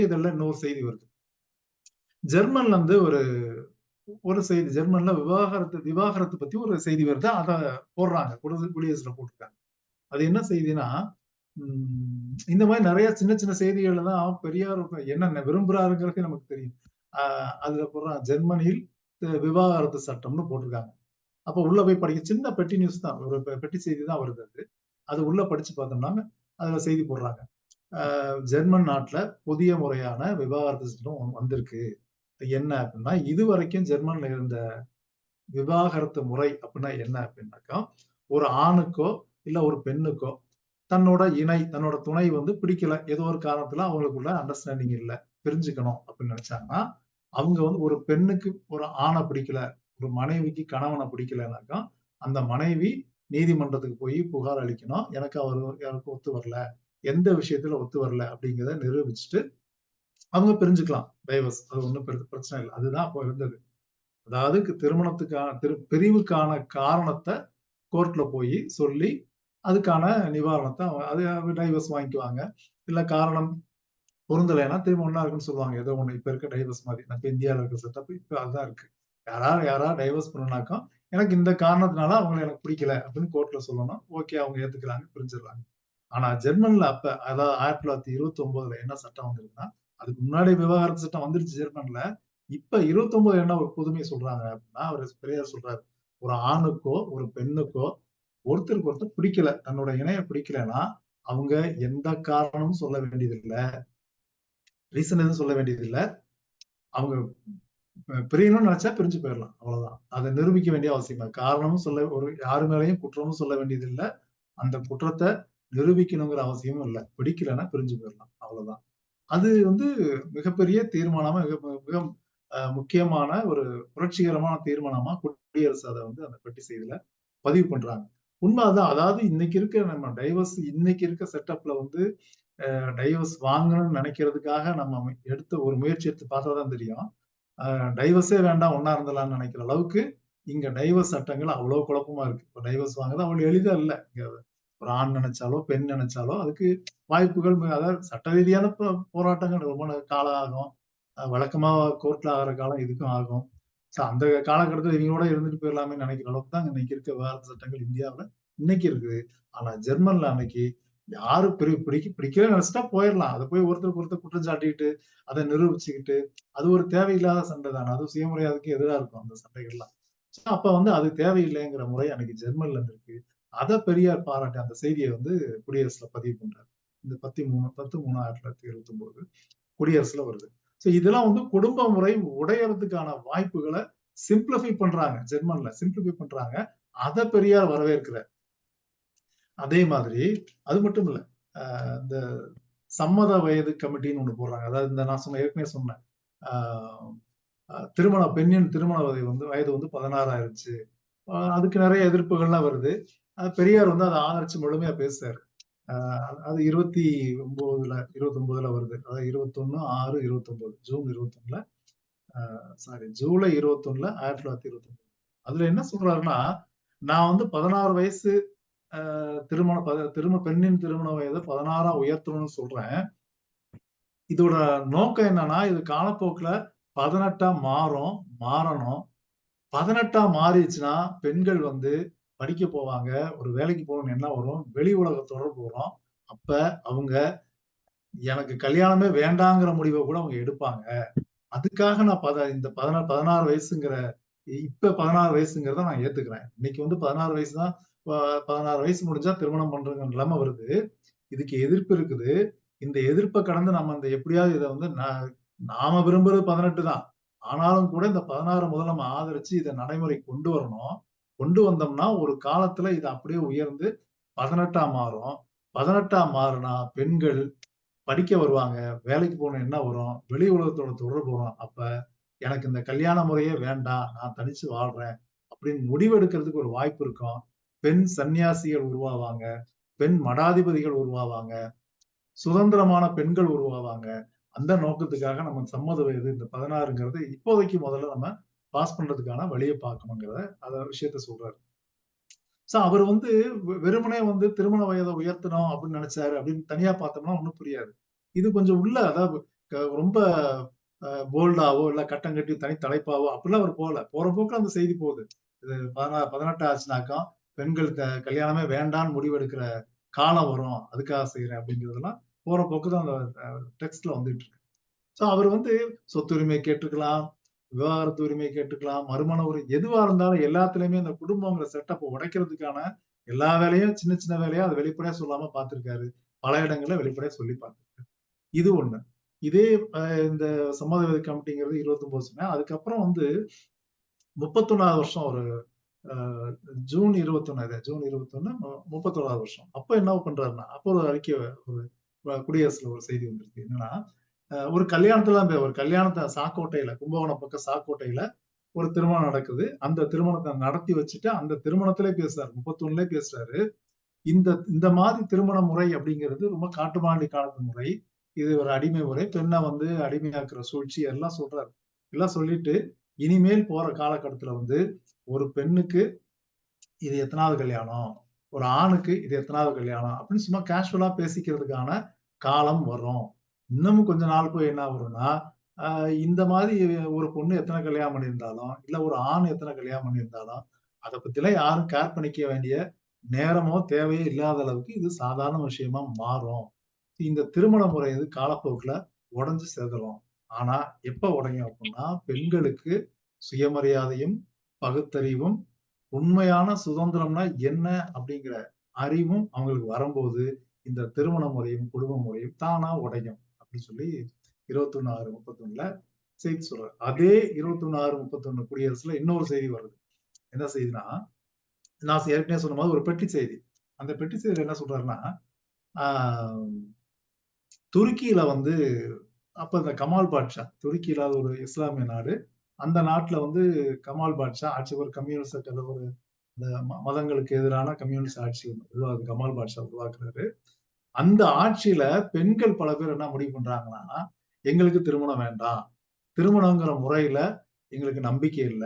இதழ்ல இன்னொரு செய்தி வருது. ஜெர்மன்ல இருந்து ஒரு ஒரு செய்தி. ஜெர்மன்ல விவாகரத்து பத்தி ஒரு செய்தி வருது. அத போடுறாங்க. குடியரசுல போட்டுருக்காங்க. அது என்ன செய்தின்னா, இந்த மாரி நெறைய சின்ன சின்ன செய்திகள்ல தான் பெரியார் என்ன விரும்புறாருங்கிறது நமக்கு தெரியும். அ அதுல போடுறான் ஜெர்மனியில் விவாகரத்து சட்டம்னு போட்டிருக்காங்க. அப்ப உள்ள போய் படிக்க சின்ன பெட்டி நியூஸ் தான். ஒரு பெட்டி செய்தி தான் வருது அது. அது உள்ள படிச்சு பார்த்தோம்னா, அதுல செய்தி போடுறாங்க. ஜெர்மன் நாட்டுல புதிய முறையான விவாகரத்து சட்டம் வந்திருக்கு. என்ன அப்டின்னா, இதுவரைக்கும் ஜெர்மன்ல இருந்த விவாகரத்து முறை அப்டின்னா என்ன அப்டின்னாக்கா, ஒரு ஆணுக்கோ, இல்ல ஒரு பெண்ணுக்கோ தன்னோட துணை வந்து பிடிக்கல. ஏதோ ஒரு காரணத்துல அவங்களுக்குள்ள அண்டர்ஸ்டாண்டிங் இல்ல. பிரிஞ்சுக்கணும் அப்டின்னு நெனச்சாங்கன்னா, அவங்க வந்து ஒரு பெண்ணுக்கு ஒரு ஆண பிடிக்கல, ஒரு மனைவிக்கு கணவன பிடிக்கலனாக்கா, அந்த மனைவி நீதிமன்றத்துக்கு போய் புகார் அளிக்கணும். எனக்கு ஒத்து வரல. எந்த விஷயத்துல ஒத்து வரல அப்டிங்கிறத நிரூபிச்சுட்டு, அவங்க பிரிஞ்சுக்கலாம். டைவர்ஸ். அது ஒண்ணும் பிரச்சனை இல்ல. அதுதான் அப்போ இருந்தது. அதாவது திருமணத்துக்கான பிரிவுக்கான காரணத்த கோர்ட்ல போயி சொல்லி, அதுக்கான நிவாரணத்த அது டைவர்ஸ் வாங்கிக்குவாங்க. இல்ல காரணம் பொருந்தலைன்னா திரும்ப ஒண்ணா இருக்குன்னு சொல்லுவாங்க. ஏதோ ஒண்ணு இப்ப இருக்க டைவர்ஸ் மாரி. நம்ம இந்தியால இருக்க செட்டப் இப்ப அதுதான் இருக்கு. யாராவது டைவர்ஸ் பண்ணணும்னாக்கா, எனக்கு இந்த காரணத்தினால அவங்கள எனக்கு பிடிக்கல அப்படின்னு கோர்ட்ல சொல்லணும். ஓகே அவங்க ஏத்துக்கிறாங்க, பிரிஞ்சிடுறாங்க. ஆனா ஜெர்மன்ல அப்ப அதாவது 1929ல என்ன சட்டம் வந்திருக்குன்னா, அதுக்கு முன்னாடி விவாகரத்து சட்டம் வந்துருச்சு ஜெர்மன்ல. இப்ப 29 என்ன ஒரு புதுமை சொல்றாங்க அப்படின்னா, அவரு பெரியார் சொல்றாரு. ஒரு ஆணுக்கோ, ஒரு பெண்ணுக்கோ ஒருத்தருக்கு ஒருத்தர் பிடிக்கல. தன்னோட இணைய பிடிக்கலன்னா, அவங்க எந்த காரணமும் சொல்ல வேண்டியதில்ல. ரீசன் எதுவும் சொல்ல வேண்டியதில்ல. அவங்க பிரியணும்னு நினைச்சா பிரிஞ்சு போயிரலாம். அவ்வளவுதான். அத நிரூபிக்க வேண்டிய அவசியம் இல்ல. காரணமும் சொல்ல யாரு மேலயும் குற்றமும் சொல்ல வேண்டியதில்ல. அந்த குற்றத்த நிரூபிக்கணுங்கிற அவசியமும் இல்ல. பிடிக்கலன்னா பிரிஞ்சு போயிரலாம். அவ்வளவுதான். அது வந்து மிகப்பெரிய தீர்மானமா மிக மிக முக்கியமான ஒரு புரட்சிகரமான தீர்மானமா குடியரசு அத வந்து அந்த பெட்டி செய்தியில பதிவு பண்றாங்க. உண்ம அதான். அதாவது இன்னைக்கு இருக்க நம்ம டைவர்ஸ் இன்னைக்கு இருக்க செட்டப்ல வந்து டைவர்ஸ் வாங்கணும்னு நினைக்கிறதுக்காக நம்ம எடுத்த ஒரு முயற்சி எடுத்து பார்த்தா தான் தெரியும். அ டைவர்ஸே வேண்டாம் ஒண்ணா இருந்துடலாம்னு நினைக்கிற அளவுக்கு இங்க டைவர்ஸ் சட்டங்கள் அவ்வளவு குழப்பமா இருக்கு. இப்ப டைவர்ஸ் வாங்குறது அவ்வளவு எளிதா இல்ல. இங்க ஒரு ஆண் நினைச்சாலோ, பெண் நினைச்சாலோ அதுக்கு வாய்ப்புகள் அதாவது சட்ட ரீதியான போராட்டங்கள் ரொம்ப காலம் ஆகும். வழக்கமா கோர்ட்ல ஆகுற காலம் இதுக்கும் ஆகும். அந்த காலகட்டத்துல இவங்களோட இருந்துட்டு போயிரலாமேன்னு நினைக்கிற அளவுக்கு தான் இன்னைக்கு இருக்க விவாகரத்து சட்டங்கள் இந்தியாவுல இன்னைக்கு இருக்குது. ஆனா ஜெர்மன்ல அன்னைக்கு யாரு பிடிக்கவே நினைச்சிட்டா போயிரலாம். அத போய் ஒருத்தருக்கு ஒருத்தர் குற்றம் சாட்டிக்கிட்டு, அத நிரூபிச்சுக்கிட்டு, அது ஒரு தேவையில்லாத சண்டை தானே. அதுவும் சுயமரியாதைக்கு எதிரா இருக்கும் அந்த சண்டைகள்லாம். அப்ப வந்து அது தேவையில்லைங்கிற முறை அன்னைக்கு ஜெர்மன்ல இருந்திருக்கு. அத பெரியார் பாராட்டி அந்த செய்திய வந்து குடியரசுல பதிவு பண்றாரு. இந்த 10/3/1929 குடியரசுல வருது. இதெல்லாம் வந்து குடும்ப முறை உடையறதுக்கான வாய்ப்புகள சிம்ப்ளிஃபை பண்றாங்க. ஜெர்மன்ல சிம்ப்ளிஃபை பண்றாங்க. அத பெரியார் வரவேற்கிறார். அதே மாதிரி அது மட்டும் இல்ல. அ இந்த சம்மத வயது கமிட்டின்னு ஒண்ணு போடுறாங்க. அதாவது இந்த நான் ஏற்கனவே சொன்னேன். ஆ பெண்ணின் திருமண வயது வந்து 16 ஆயிருச்சு. அதுக்கு நெறைய எதிர்ப்புகள்லாம் வருது. பெரியார் வந்து அத ஆதரிச்சு முழுமையா பேசுறாரு. அ அது 29ல வருது. அதாவது 21/6/29 ஜூன் 21ல ஜூலை 21ல 1929. அதுல என்ன சொல்றாருன்னா, நான் வந்து 16 வயசு திருமண பெண்ணின் திருமண வயத 16ஆ உயர்த்தணும்னு சொல்றேன். இதோட நோக்கம் என்னன்னா, இது காலப்போக்குல 18ஆ மாறணும். 18ஆ மாறிடுச்சுன்னா, பெண்கள் வந்து படிக்க போவாங்க. ஒரு வேலைக்கு போகணும்னு எண்ணம் வரும். வெளி உலக தொடர்பு வரும். அப்ப அவங்க எனக்கு கல்யாணமே வேண்டாங்கிற முடிவ கூட அவங்க எடுப்பாங்க. அதுக்காக நான் இந்த 16 வயசுங்கிற இப்ப 16 வயசுங்கிறத நான் ஏத்துக்கிறேன். இன்னைக்கு வந்து 16 வயசு தான். ப 16 வயசு முடிஞ்சா திருமணம் பண்றங்கிற நிலைமை வருது. இதுக்கு எதிர்ப்பு இருக்குது. இந்த எதிர்ப்ப கடந்து நம்ம இந்த எப்படியாவது இத வந்து நாம விரும்புறது 18 தான். ஆனாலும் கூட இந்த 16 முதல்ல நம்ம ஆதரிச்சு இத நடைமுறைக்கு கொண்டு வரணும். கொண்டு வந்தோம்னா, ஒரு காலத்துல இது அப்படியே உயர்ந்து 18ஆ மாறும். 18ஆ மாறுனா பெண்கள் படிக்க வருவாங்க. வேலைக்கு போகணும் எண்ணம் வரும். வெளி உலகத்தோட தொடர்பு வரும். அப்ப எனக்கு இந்த கல்யாண முறையே வேண்டாம். நான் தனிச்சு வாழ்றேன். அப்படின்னு முடிவெடுக்கிறதுக்கு ஒரு வாய்ப்பு இருக்கும். பெண் சன்னியாசிகள் உருவாவாங்க. பெண் மடாதிபதிகள் உருவாவாங்க. சுதந்திரமான பெண்கள் உருவாவாங்க. அந்த நோக்கத்துக்காக நம்ம சம்மத வயது இந்த 16ங்கிறது இப்போதைக்கு முதல்ல நம்ம பாஸ் பண்றதுக்கான வழிய பார்க்கணுங்கிறத விஷயத்த சொல்றாரு. அவர் வந்து வெறுமனே வந்து திருமண வயத உயர்த்தணும் அப்படின்னு நினைச்சாரு அப்படின்னு தனியா பார்த்தோம்னா ஒண்ணும் புரியாது. இது கொஞ்சம் உள்ள அதாவது ரொம்ப போல்டாவோ இல்ல கட்டம் கட்டி தனி தலைப்பாவோ அப்படிலாம் அவர் போல. போற போக்குல அந்த செய்தி போகுது. இது 18 ஆச்சுனாக்கா பெண்கள் கல்யாணமே வேண்டான்னு முடிவெடுக்கிற காலம் வரும். அதுக்காக செய்றேன் அப்படிங்கிறதெல்லாம் போற போக்கு தான் அந்த டெக்ஸ்ட்ல வந்துட்டு இருக்கு. அவர் வந்து சொத்துரிமை கேட்டுக்கலாம், விவாகரத்து உரிமை கேட்டுக்கலாம், மறுமண எதுவா இருந்தாலும் எல்லாத்துலயுமே இந்த குடும்பங்கிற செட்டப்ப உடைக்கிறதுக்கான எல்லா வேலையும் சின்ன சின்ன வேலையா அத வெளிப்படையா சொல்லாம பார்த்திருக்காரு. பல இடங்கள்ல வெளிப்படையா சொல்லி பார்த்திருக்காரு. இது ஒண்ணு. இதே இந்த சம்மதவேத கமிட்டிங்கிறது 29 சொன்னேன். அதுக்கப்புறம் வந்து 31வது வருஷம் ஒரு அ ஜூன் 21 31வது வருஷம். அப்ப என்ன பண்றாருன்னா, அப்போ ஒரு அறிக்கை ஒரு குடியரசுல ஒரு செய்தி வந்திருக்கு. என்னன்னா, ஒரு கல்யாணத்த சாக்கோட்டையில கும்பகோணம் பக்கம் சாக்கோட்டையில ஒரு திருமணம் நடக்குது. அந்த திருமணத்த நடத்தி வச்சுட்டு, அந்த திருமணத்திலே பேசுறாரு. 31லயே பேசுறாரு. இந்த இந்த மாதிரி திருமண முறை அப்படிங்கிறது ரொம்ப காட்டுமிராண்டி காலத்து முறை. இது ஒரு அடிமை முறை. பெண்ண வந்து அடிமையாக்குற சூழ்ச்சி எல்லாம் சொல்றாரு. எல்லாம் சொல்லிட்டு, இனிமேல் போற காலகட்டத்துல வந்து ஒரு பெண்ணுக்கு இது எத்தனாவது கல்யாணம்? ஒரு ஆணுக்கு இது எத்தனாவது கல்யாணம்? அப்படின்னு சும்மா கேஷுவலா பேசிக்கிறதுக்கான காலம் வரும். இன்னமும் கொஞ்ச நாள் போய் என்ன வரும்னா, அ இந்த மாதிரி ஒரு பொண்ணு எத்தன கல்யாணம் பண்ணியிருந்தாலும், இல்ல ஒரு ஆண் எத்தன கல்யாணம் பண்ணியிருந்தாலும், அத பத்திலாம் யாரும் கேர் பண்ணிக்க வேண்டிய நேரமோ, தேவையோ இல்லாத அளவுக்கு இது சாதாரண விஷயமா மாறும். இந்த திருமண முறை வந்து காலப்போக்குல உடைஞ்சு சேதலாம். ஆனா எப்ப உடையும் அப்படின்னா, பெண்களுக்கு சுயமரியாதையும், பகுத்தறிவும், உண்மையான சுதந்திரம்னா என்ன அப்படிங்கிற அறிவும் அவங்களுக்கு வரும்போது, இந்த திருமண முறையும், குடும்ப முறையும் தானா உடையும். அப்படின்னு சொல்லி 21/6/31ல செய்தி சொல்றாரு. அதே 21/6/31 குடியரசுல இன்னொரு செய்தி வருது. என்ன செய்தின்னா, நான் ஏற்கனவே சொன்ன மாதிரி ஒரு பெட்டி செய்தி. அந்த பெட்டி செய்தியில என்ன சொல்றாருன்னா, ஆ துருக்கியில வந்து அப்ப இந்த கமால் பாட்ஷா, துருக்கியில அது ஒரு இஸ்லாமிய நாடு. அந்த நாட்டுல வந்து கமால் பாட்ஷா ஆட்சி ஒரு கம்யூனிஸ்ட் ஒரு இந்த மதங்களுக்கு எதிரான கம்யூனிஸ்ட் ஆட்சி கமால் பாட்ஷா உருவாக்குறாரு. அந்த ஆட்சியில பெண்கள் பல பேர் என்ன முடிவு பண்றாங்கன்னா, எங்களுக்கு திருமணம் வேண்டாம். திருமணங்கிற முறையில எங்களுக்கு நம்பிக்கை இல்ல.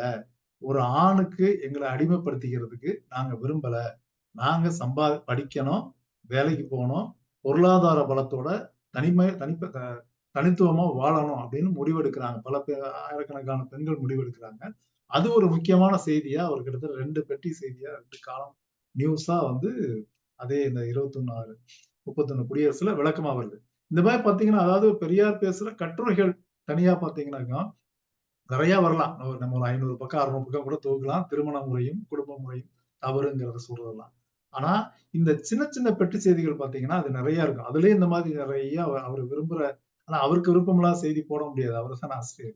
ஒரு ஆணுக்கு எங்கள அடிமைப்படுத்திக்கிறதுக்கு நாங்க விரும்பல. நாங்க படிக்கணும், வேலைக்கு போணும், பொருளாதார பலத்தோட தனிமை தனிப்ப த தனித்துவமா வாழணும் அப்படின்னு முடிவெடுக்கிறாங்க. பல ஆயிரக்கணக்கான பெண்கள் முடிவெடுக்கிறாங்க. அது ஒரு முக்கியமான செய்தியா அவர் கிட்டத்தட்ட 2 பெட்டி செய்தியா 2 காலம் நியூஸா வந்து அதே இந்த 21/6/31 குடியரசுல விளக்கமா வருது. இந்த மாரி பார்த்தீங்கன்னா, அதாவது பெரியார் பேசுற கட்டுரைகள் தனியா பார்த்தீங்கன்னாக்கா, நெறைய வரலாம். நம்ம ஒரு 500 பக்கம், 600 பக்கம் கூட தொகுக்கலாம். திருமண முறையும், குடும்ப முறையும் தவறுங்கிறத சொல்றதெல்லாம். ஆனா, இந்த சின்ன சின்ன பெட்டி செய்திகள் பார்த்தீங்கன்னா, அது நெறைய இருக்கும். அதிலேயே இந்த மாதிரி நெறைய அவரு விரும்புற ஆனா அவருக்கு விருப்பமில்லாத செய்தி போட முடியாது. அவரு தான ஆசிரியர்.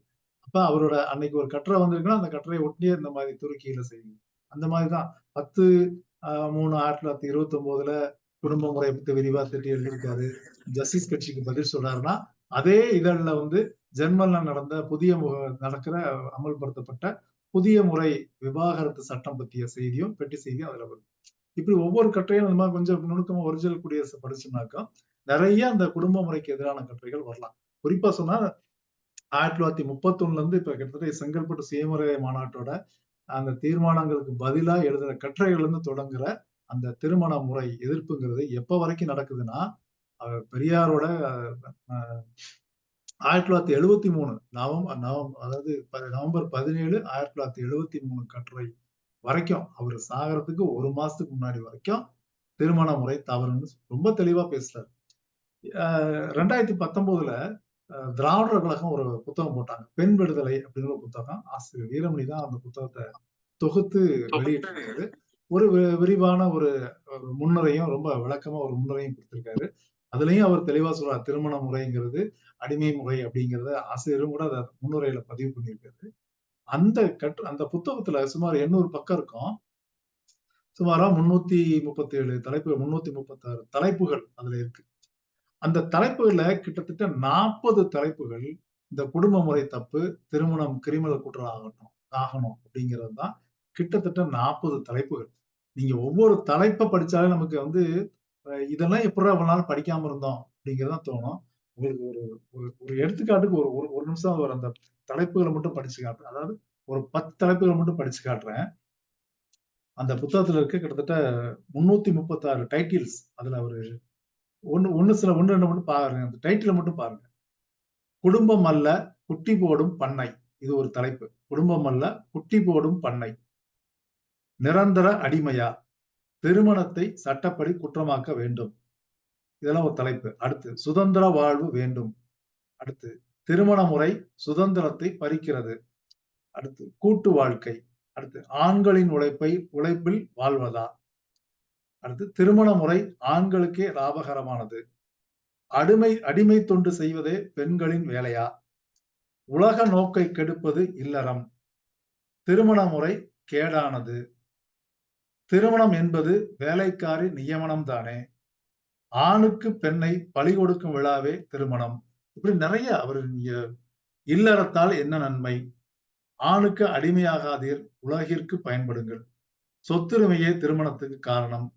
அப்ப அவரோட அன்னைக்கு ஒரு கட்டுரை வந்திருக்குன்னா, அந்த கட்டுரைய ஒட்டியே இந்த மாதிரி துருக்கியில செய்தி. அந்த மாரி தான் 10/3/1929ல குடும்ப முறைய பத்தி விரிவா திட்டி எழுதியிருக்காரு. ஜஸ்டிஸ் கட்சிக்கு பதில் சொல்றாருன்னா, அதே இதழ்ல வந்து ஜெர்மன்ல நடக்கிற அமல்படுத்தப்பட்ட புதிய முறை விவாகரத்து சட்டம் பத்திய செய்தியும், பெட்டி செய்தியும் அதுல வருது. இப்படி ஒவ்வொரு கட்டுரையும் அந்த மாதிரி கொஞ்சம் நுணுக்கமா ஒரிஜினல் குடியரசு படிச்சோம்னாக்கா, நெறைய அந்த குடும்ப முறைக்கு எதிரான கட்டுரைகள் வரலாம். குறிப்பா சொன்னா 1931ல இருந்து இப்ப கிட்டத்தட்ட செங்கல்பட்டு சுயமரியாதை மாநாட்டோட அந்த தீர்மானங்களுக்கு பதிலா எழுதுற கட்டுரைகள்ல இருந்து தொடங்குற அந்த திருமண முறை எதிர்ப்புங்கிறது எப்ப வரைக்கும் நடக்குதுன்னா, பெரியாரோட அ 1973 அதாவது நவம்பர் 17 1973 கட்டுரை வரைக்கும் அவரு சாகறதுக்கு 1 மாசத்துக்கு முன்னாடி வரைக்கும் திருமண முறை தவறுன்னு ரொம்ப தெளிவா பேசுறாரு. 2019ல திராவிடர் கழகம் ஒரு புத்தகம் போட்டாங்க. பெண் விடுதலை அப்படிங்கிற ஒரு புத்தகம். ஆசிரியர் வீரமணி தான் அந்த புத்தகத்த தொகுத்து வெளியிட்டிருக்காரு. ஒரு விரிவான ஒரு ஒரு முன்னுரையும் ரொம்ப விளக்கமா ஒரு முன்னுரையும் குடுத்திருக்காரு. அதுலயும் அவர் தெளிவா சொல்றார். திருமண முறைங்கிறது அடிமை முறை அப்படிங்கிறத ஆசிரியரும் கூட அத முன்னுரையில பதிவு பண்ணியிருக்காரு. அந்த புத்தகத்துல சுமார் 800 பக்கம் இருக்கும். சுமாரா 337 தலைப்பு 336 தலைப்புகள் அதுல இருக்கு. அந்த தலைப்புகள்ல கிட்டத்தட்ட 40 தலைப்புகள் இந்த குடும்ப முறை தப்பு, திருமணம் கிரிமினல் குற்றம் ஆகணும் அப்படிங்கிறது தான் கிட்டத்தட்ட 40 தலைப்புகள். நீங்க ஒவ்வொரு தலைப்ப படிச்சாலே நமக்கு வந்து இதெல்லாம் எப்புட்றா இவ்வளவு நாள் படிக்காம இருந்தோம் அப்படிங்கிறது தான் தோணும். உங்களுக்கு ஒரு ஒரு ஒரு எடுத்துக்காட்டுக்கு ஒரு ஒரு ஒரு நிமிஷம் ஒரு அந்த தலைப்புகள மட்டும் படிச்சு காட்டுறேன். அதாவது ஒரு 10 தலைப்புகள மட்டும் படிச்சு காட்டுறேன். அந்த புத்தகத்துல இருக்க கிட்டத்தட்ட 336 டைட்டில்ஸ் அதுல அவரு ஒண்ணு 2 மட்டும் பாருங்க. அந்த டைட்டில மட்டும் பாருங்க. குடும்பம் அல்ல, குட்டி போடும் பண்ணை. இது ஒரு தலைப்பு. குடும்பம் அல்ல, குட்டி போடும் பண்ணை. நிரந்தர அடிமையா? திருமணத்தை சட்டப்படி குற்றமாக்க வேண்டும். இதெல்லாம் ஒரு தலைப்பு. அடுத்து சுதந்திர வாழ்வு வேண்டும். அடுத்து திருமண முறை சுதந்திரத்தை பறிக்கிறது. அடுத்து கூட்டு வாழ்க்கை. அடுத்து ஆண்களின் உழைப்பில் வாழ்வதா? அடுத்து திருமண முறை ஆண்களுக்கே லாபகரமானது. அடிமை தொண்டு செய்வதே பெண்களின் வேலையா? உலக நோக்கை கெடுப்பது இல்லறம். திருமண முறை கேடானது. திருமணம் என்பது வேலைக்காரி நியமனம் தானே. ஆணுக்கு பெண்ணை பலி கொடுக்கும் விழாவே திருமணம். இப்படி நெறைய அவரு இல்லறத்தால் என்ன நன்மை? ஆணுக்கு அடிமையாகாதீர், உலகிற்கு பயன்படுங்கள். சொத்துரிமையே திருமணத்துக்கு காரணம்.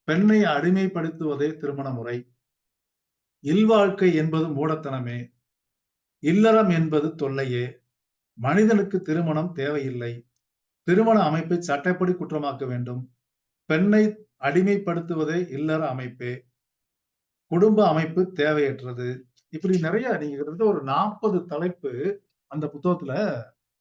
பெண்ணை அடிமைப்படுத்துவதே திருமண முறை. இல்வாழ்க்கை என்பது மூடத்தனமே. இல்லறம் என்பது தொல்லையே. மனிதனுக்கு திருமணம் தேவையில்லை. திருமண அமைப்பை சட்டப்படி குற்றமாக்க வேண்டும். பெண்ணை அடிமைப்படுத்துவதே இல்லற அமைப்பே. குடும்ப அமைப்பு தேவையற்றது. இப்படி நெறைய நீங்க கிட்டத்தட்ட ஒரு 40 தலைப்பு அந்த புத்தகத்துல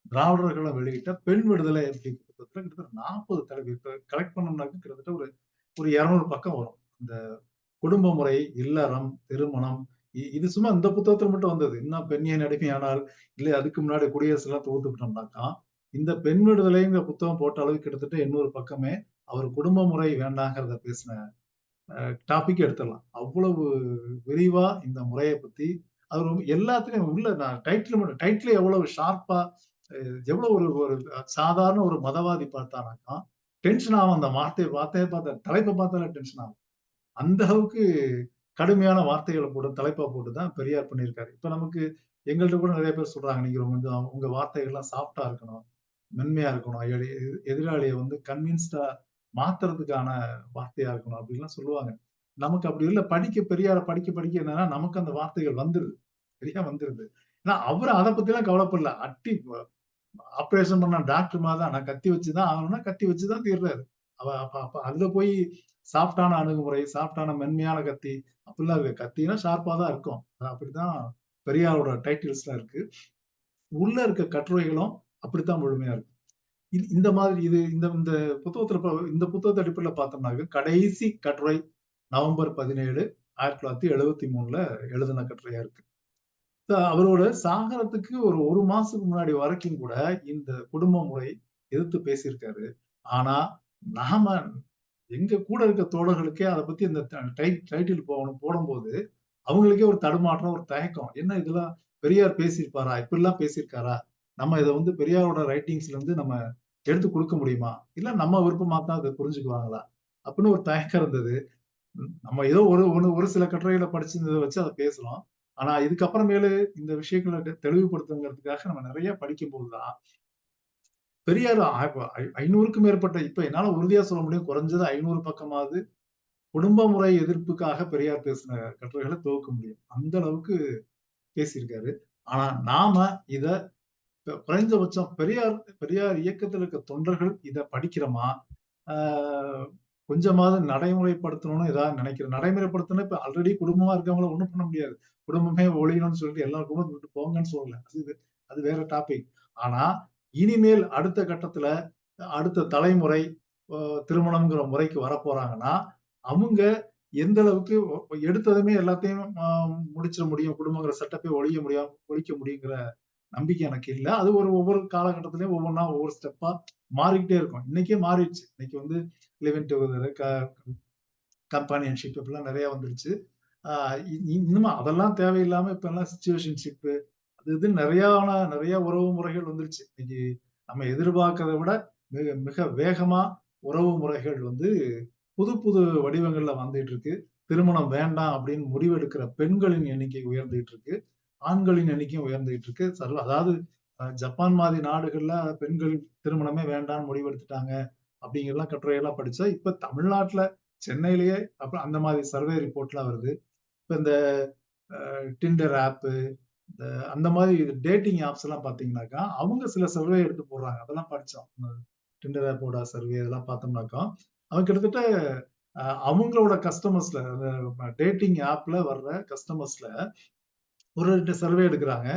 திராவிடர்களும் வெளியிட்ட பெண் விடுதலை அப்படிங்கிற புத்தகத்துல கிட்டத்தட்ட 40 தலைப்பு. இப்ப கலெக்ட் பண்ணோம்னாக்க கிட்டத்தட்ட ஒரு ஒரு 200 பக்கம் வரும். இந்த குடும்ப முறை, இல்லறம், திருமணம் இது சும்மா இந்த புத்தகத்துல மட்டும் வந்தது. இன்னும் பெண்ணியன் அடிமையானால், இல்ல அதுக்கு முன்னாடி குடியரசுலாம் தொகுத்துவிட்டோம்னாக்கா, இந்த பெண் விடுதலைங்கிற புத்தகம் போட்ட அளவுக்கு கிட்டத்தட்ட 800 பக்கமே அவர் குடும்ப முறை வேண்டாங்கிறத பேசின டாபிக் எடுத்துடலாம். அவ்வளவு விரிவா இந்த முறைய பத்தி அவர் எல்லாத்துலயும் உள்ள நான் டைட்டில் எவ்வளவு ஷார்ப்பா எவ்வளவு ஒரு ஒரு சாதாரண ஒரு மதவாதி பார்த்தானாக்கா, டென்ஷன் ஆகும் அந்த வார்த்தைய பார்த்தா தலைப்ப பார்த்தாலே டென்ஷன் ஆகும். அந்த அளவுக்கு கடுமையான வார்த்தைகள போட்டு தலைப்பா போட்டு தான் பெரியார் பண்ணியிருக்காரு. இப்ப நமக்கு எங்கள்ட்ட கூட நெறைய பேர் சொல்றாங்க, "நீங்க கொஞ்சம் உங்க வார்த்தைகள்லாம் சாஃப்ட்டா இருக்கணும். மென்மையா இருக்கணும். எதிராளிய வந்து கன்வின்ஸ்டா மாத்துறதுக்கான வார்த்தையா இருக்கணும்." அப்படின்லாம் சொல்லுவாங்க. நமக்கு அப்படி இல்ல. பெரியார படிக்க என்னன்னா, நமக்கு அந்த வார்த்தைகள் வந்துருது. சரியா வந்துருது. ஏன்னா அவரு அத பத்திலாம் கவலைப்படல. ஆப்பரேஷன் பண்ண டாக்டர் மாரி தான். நான் கத்தி வச்சு தான் ஆகணும்னா, கத்தி வச்சு தான் தீர்றாரு. அப்ப அப்ப அதுல போய் சாஃப்ட்டான அணுகுமுறை, சாஃப்ட்டான மென்மையான கத்தி அப்படிலாம் இல்ல. கத்தினா ஷார்ப்பா தான் இருக்கும். அப்படித்தான் பெரியாரோட டைட்டில்ஸ்லாம் இருக்கு. உள்ள இருக்க கட்டுரைகளும் அப்படித்தான் முழுமையா இருக்கும். இந்த மாதிரி இந்த இந்த இந்த புத்தகத்த அடிப்படையில பார்த்தோம்னாக்க, கடைசி கட்டுரை நவம்பர் 17, 1973ல எழுதின கட்டுரையா இருக்கு. அவரோட சாகறதுக்கு ஒரு 1 மாசத்துக்கு முன்னாடி வரைக்கும் கூட இந்த குடும்ப முறை எதிர்த்து பேசியிருக்காரு. ஆனா, நாம எங்க கூட இருக்க தோழர்களுக்கே அத பத்தி இந்த டைட்டில் போடும்போது, அவங்களுக்கே ஒரு தடுமாற்றம், ஒரு தயக்கம். என்ன இதெல்லாம் பெரியார் பேசியிருப்பாரா? இப்படிலாம் பேசியிருக்காரா? நம்ம இத வந்து பெரியாரோட ரைட்டிங்ஸ்ல இருந்து நம்ம எடுத்து குடுக்க முடியுமா? இல்ல நம்ம விருப்பமா தான் அத புரிஞ்சுக்குவாங்களா? அப்படின்னு ஒரு தயக்கம் இருந்தது. நம்ம ஏதோ ஒரு சில கட்டுரைகள படிச்சிருந்தத வச்சு அத பேசுறோம். ஆனா இதுக்கப்புறமேலு இந்த விஷயங்கள தெளிவுபடுத்தணுங்கிறதுக்காக நம்ம நெறைய படிக்கும்போது தான், பெரியார் 500க்கும் மேற்பட்ட இப்ப என்னால உறுதியா சொல்ல முடியும். குறைஞ்சது 500 பக்கமாவது குடும்ப முறை எதிர்ப்புக்காக பெரியார் பேசின கட்டுரைகள தொகுக்க முடியும். அந்த அளவுக்கு பேசியிருக்காரு. ஆனா நாம இத குறைந்தபட்சம் பெரியார் பெரியார் இயக்கத்துல இருக்க தொண்டர்கள் இத படிக்கிறோமா? ஆ கொஞ்சமாவது நடைமுறைப்படுத்தணும்னு ஏதாவது நினைக்கிறேன். நடைமுறைப்படுத்தணும்னா இப்ப ஆல்ரெடி குடும்பமா இருக்கவங்கள ஒண்ணும் பண்ண முடியாது. குடும்பமே ஒழியணும்னு சொல்லிட்டு எல்லா குடும்பத்த விட்டு போங்கன்னு சொல்லல. அது வேற டாபிக். ஆனா, இனிமேல் அடுத்த கட்டத்துல அடுத்த தலைமுறை அ திருமணம்ங்கிற முறைக்கு வரப்போறாங்கன்னா, அவங்க எந்த அளவுக்கு எடுத்ததுமே எல்லாத்தையும் முடிச்சிட முடியும். குடும்பங்கிற செட்டப்பே ஒழிக்க முடியுங்கிற நம்பிக்கை எனக்கு இல்ல. அது ஒவ்வொரு காலகட்டத்திலயும் ஒவ்வொன்னா ஒவ்வொரு ஸ்டெப்பா மாறிக்கிட்டே இருக்கும். இன்னைக்கே மாறிடுச்சு. இன்னைக்கு வந்து லிவ் இன் டுகெதர், கம்பானியன்ஷிப் இப்படிலாம் நெறைய வந்துருச்சு. ஆ இன்னும் அதெல்லாம் தேவையில்லாம இப்பல்லாம் சிச்சுவேஷன்ஷிப் அது இதுன்னு நெறைய உறவு முறைகள் வந்துருச்சு. இன்னைக்கு நம்ம எதிர்பார்க்கிறத விட மிக வேகமா உறவு முறைகள் வந்து புது வடிவங்கள்ல வந்துட்டு இருக்கு. திருமணம் வேண்டாம் அப்படின்னு முடிவெடுக்கிற பெண்களின் எண்ணிக்கை உயர்ந்துகிட்டு இருக்கு. ஆண்களின் எண்ணிக்கையும் உயர்ந்துகிட்டு இருக்கு. அதாவது ஜப்பான் மாதிரி நாடுகள்ல பெண்கள் திருமணமே வேண்டான்னு முடிவெடுத்துட்டாங்க. அப்படிங்கிறலாம் கட்டுரையெல்லாம் படிச்சா, இப்ப தமிழ்நாட்டுல சென்னையிலேயே அந்த மாதிரி சர்வே ரிப்போர்ட்லாம் வருது. இப்ப இந்த டிண்டர் ஆப்பு, இந்த அந்த மாதிரி டேட்டிங் ஆப்ஸ் எல்லாம் பார்த்தீங்கன்னாக்கா, அவங்க சில சர்வே எடுத்து போடுறாங்க. அதெல்லாம் படிச்சோம். டிண்டர் ஆப்போட சர்வே அதெல்லாம் பார்த்தோம்னாக்கா, அவங்க கிட்டத்தட்ட அவங்களோட கஸ்டமர்ஸ்ல அந்த டேட்டிங் ஆப்ல வர்ற கஸ்டமர்ஸ்ல ஒரு 2 சர்வே எடுக்குறாங்க.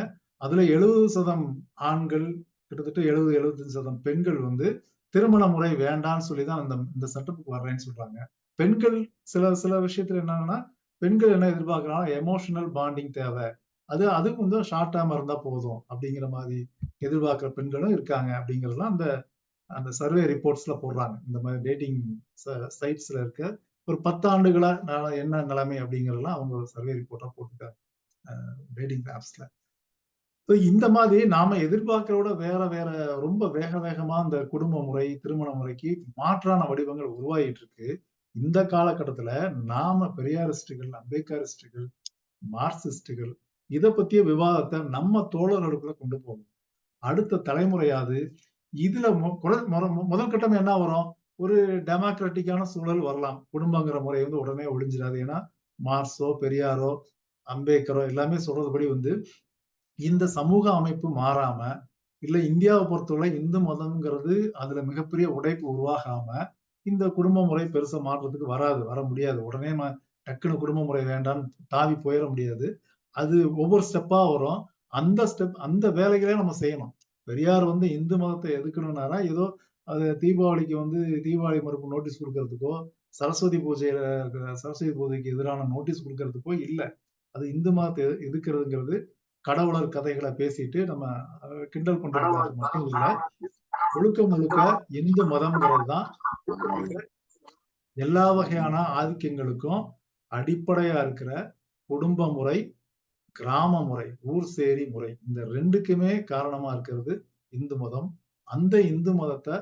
அதுல 70% ஆண்கள், கிட்டத்தட்ட 75% பெண்கள் வந்து திருமண முறை வேண்டான்னு சொல்லி தான் இந்த செட்டப்புக்கு வர்றேன்னு சொல்றாங்க. பெண்கள் சில சில விஷயத்துல என்னாங்கன்னா, பெண்கள் என்ன எதிர்பார்க்கிறாங்கன்னா, எமோஷனல் பாண்டிங் தேவை. அது கொஞ்சம் ஷார்ட் டேர்மா இருந்தா போதும். அப்படிங்கிற மாரி எதிர்பார்க்கிற பெண்களும் இருக்காங்க. அப்படிங்கிறதெல்லாம் அந்த அந்த சர்வே ரிப்போர்ட்ஸ்ல போடுறாங்க. இந்த மாரி டேட்டிங் சைட்ஸ்ல இருக்க ஒரு 10 ஆண்டுகளா என்ன நிலைமை அப்படிங்கிறதெல்லாம் அவங்க சர்வே ரிப்போர்ட்டா போட்டிருக்காங்க. டேட்டிங் ஆப்ஸ்ல. இந்த மாதிரி நாம எதிர்பார்க்கிறத விட வேற ரொம்ப வேகமா இந்த குடும்ப முறை, திருமண முறைக்கு மாற்றான வடிவங்கள் உருவாகிட்டு இருக்கு. இந்த காலகட்டத்துல நாம பெரியாரிஸ்டுகள், அம்பேத்கரிஸ்டுகள், மார்க்சிஸ்டுகள் இத பத்திய விவாதத்த நம்ம தோழர்களுக்குள்ள கொண்டு போகணும். அடுத்த தலைமுறையாவது இதுல முதல் கட்டம் என்ன வரும்? ஒரு டெமோக்ராட்டிக்கான சூழல் வரலாம். குடும்பங்கிற முறை வந்து உடனே ஒழிஞ்சிராது. ஏன்னா, மார்க்ஸோ, பெரியாரோ, அம்பேத்கரோ எல்லாமே சொல்றதுபடி வந்து இந்த சமூக அமைப்பு மாறாம, இல்ல இந்தியாவ பொறுத்தவரை இந்து மதம்ங்கிறது அதுல மிகப்பெரிய உடைப்பு உருவாகாம, இந்த குடும்ப முறை பெருசா மாற்றத்துக்கு வர முடியாது. உடனே டக்குனு குடும்ப முறை வேண்டான்னு தாவி போயிற முடியாது. அது ஒவ்வொரு ஸ்டெப்பா வரும். அந்த வேலைகள நம்ம செய்யணும். பெரியார் வந்து இந்து மதத்த எதுக்கணும்னாரா, ஏதோ அது தீபாவளிக்கு வந்து தீபாவளி மறுப்பு நோட்டீஸ் குடுக்கறதுக்கோ, சரஸ்வதி பூஜைக்கு எதிரான நோட்டீஸ் குடுக்கறதுக்கோ இல்ல. அது இந்து மதத்தை எதிர்க்கிறதுங்கிறது கடவுளர் கதைகளை பேசிட்டு நம்ம கிண்டல் பண்றதுக்காக மட்டும் இல்ல. முழுக்க முழுக்க இந்து மதம்ங்கிறது தான் எல்லா வகையான ஆதிக்கங்களுக்கும் அடிப்படையா இருக்கிற குடும்ப முறை, கிராம முறை, ஊர் சேரி முறை. இந்த 2க்குமே காரணமா இருக்கிறது இந்து மதம். அந்த இந்து மதத்த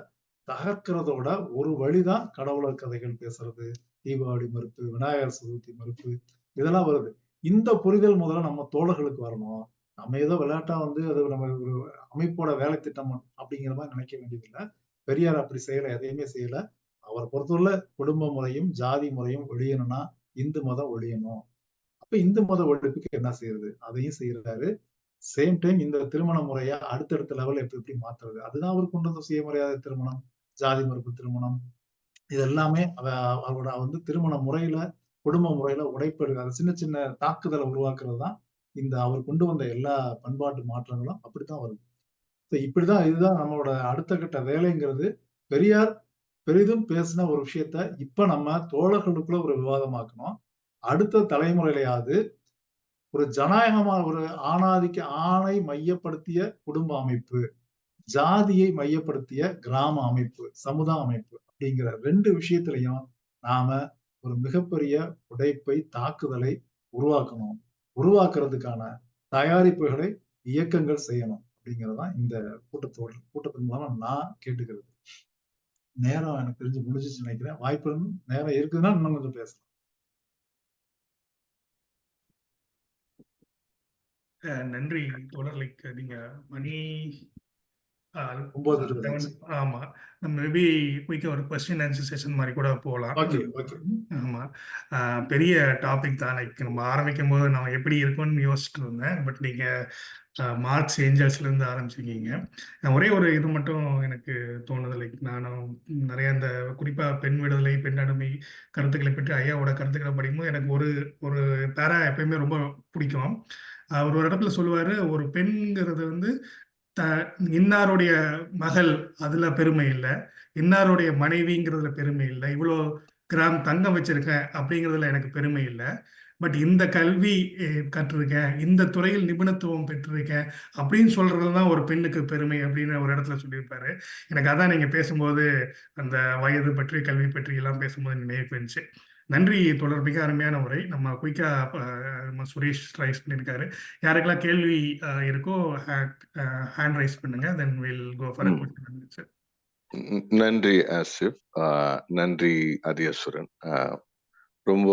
தகர்க்கிறதோட ஒரு வழிதான் கடவுளர் கதைகள் பேசுறது, தீபாவளி மறுப்பு, விநாயகர் சதுர்த்தி மறுப்பு, இதெல்லாம் வருது. இந்த புரிதல் முதல்ல நம்ம தோழர்களுக்கு வரணும். நம்ம ஏதோ விளையாட்டா வந்து அது நம்ம ஒரு அமைப்போட வேலை திட்டம் அப்படிங்கிற மாரி நினைக்க வேண்டியதில்ல. பெரியார் அப்படி செய்யல. எதையுமே செய்யல. அவர பொறுத்தவரையில குடும்ப முறையும், ஜாதி முறையும் ஒழியணும்னா, இந்து மதம் ஒழியணும். அப்ப இந்து மத ஒழிப்புக்கு என்ன செய்யறது? அதையும் செய்யறாரு. சேம் டைம் இந்த திருமண முறைய அடுத்தடுத்த லெவல் எப்படி எப்படி மாத்துறது? அதுதான் அவர் கொண்டு வந்த சுயமரியாதை திருமணம், ஜாதி மறுப்பு திருமணம். இது எல்லாமே அவரோட வந்து திருமண முறையில, குடும்ப முறையில உடைப்பெடு அது சின்ன சின்ன தாக்குதல உருவாக்குறது தான் இந்த அவர் கொண்டு வந்த எல்லா பண்பாட்டு மாற்றங்களும் அப்படித்தான் வருது. இப்படிதான் இதுதான் நம்மளோட அடுத்த கட்ட வேலைங்கிறது. பெரியார் பெரிதும் பேசின ஒரு விஷயத்த இப்ப நம்ம தோழர்களுக்குள்ள ஒரு விவாதமாக்கணும். அடுத்த தலைமுறையிலயாவது ஒரு ஜனநாயகமா ஒரு ஆணை மையப்படுத்திய குடும்ப அமைப்பு, ஜாதியை மையப்படுத்திய கிராம அமைப்பு, சமுதாய அமைப்பு அப்படிங்கிற 2 விஷயத்திலையும் நாம ஒரு மிகப்பெரிய உடைப்பை, தாக்குதலை உருவாக்கணும். உருவாக்குறதுக்கான தயாரிப்புகளை இயக்கங்கள் செய்யணும். அப்படிங்கிறது தான் இந்த கூட்டத்தின் மூலமா நான் கேட்டுக்கிறது. நேரம் எனக்கு தெரிஞ்சு முடிஞ்சிருச்சுன்னு நினைக்கிறேன். வாய்ப்பு நேரம் இருக்குதுன்னா இன்னும் கொஞ்சம் பேசலாம். நன்றி தோழர். லைக் நீங்க மணி 9:25. ஆமா. நம்ம மேபி குயிக்கா ஒரு கொஸ்டின் ஆன்சர் செஷன் மாதிரி கூட போகலாம். Okay, okay. ஆமா. பெரிய டாபிக் தான். லைக் நம்ம ஆரம்பிக்கும் போது நம்ம எப்படி இருக்கும்னு யோசிச்சுட்டு இருந்தேன். பட் நீங்க மார்க்ஸ் ஏஞ்சல்ஸ்ல இருந்து ஆரம்பிச்சிருக்கீங்க. ஒரே ஒரு இது மட்டும் எனக்கு தோணுது. லைக் நானும் நிறைய இந்த குறிப்பா பெண் விடுதலை, பெண் அடிமை கருத்துக்களை பற்றி ஐயாவோட கருத்துக்களை படிக்கும்போது எனக்கு ஒரு ஒரு பேரா எப்பயுமே ரொம்ப பிடிக்கும். அவர் ஒரு இடத்துல சொல்லுவாரு, ஒரு பெண்ங்கிறது வந்து த இன்னாருடைய மகள் அதுல பெருமை இல்ல. இன்னாருடைய மனைவிங்கிறதுல பெருமை இல்ல. இவ்வளோ கிராம் தங்கம் வச்சிருக்கேன் அப்படிங்கிறதுல எனக்கு பெருமை இல்ல. பட் இந்த கல்வி கற்றிருக்கேன், இந்த துறையில் நிபுணத்துவம் பெற்றிருக்கேன் அப்படின்னு சொல்றதுல தான் ஒரு பெண்ணுக்கு பெருமை அப்படின்னு ஒரு இடத்துல சொல்லியிருப்பாரு. எனக்கு அதான் நீங்க பேசும்போது அந்த வயது பற்றி, கல்வி பற்றி எல்லாம் பேசும்போது நினைவுக்கு வந்துச்சு. நன்றி தொடர். மிக அருமையான உரை. நம்ம குயிக்கா நம்ம சுரேஷ் ரைஸ் பண்ணியிருக்காரு. யாருக்கெல்லாம் கேள்வி இருக்கோ ஹேண்ட் ரைஸ் பண்ணுங்க. Then will go for a question and answer. நன்றி ஆசிப். நன்றி அதியசுரன். ரொம்ப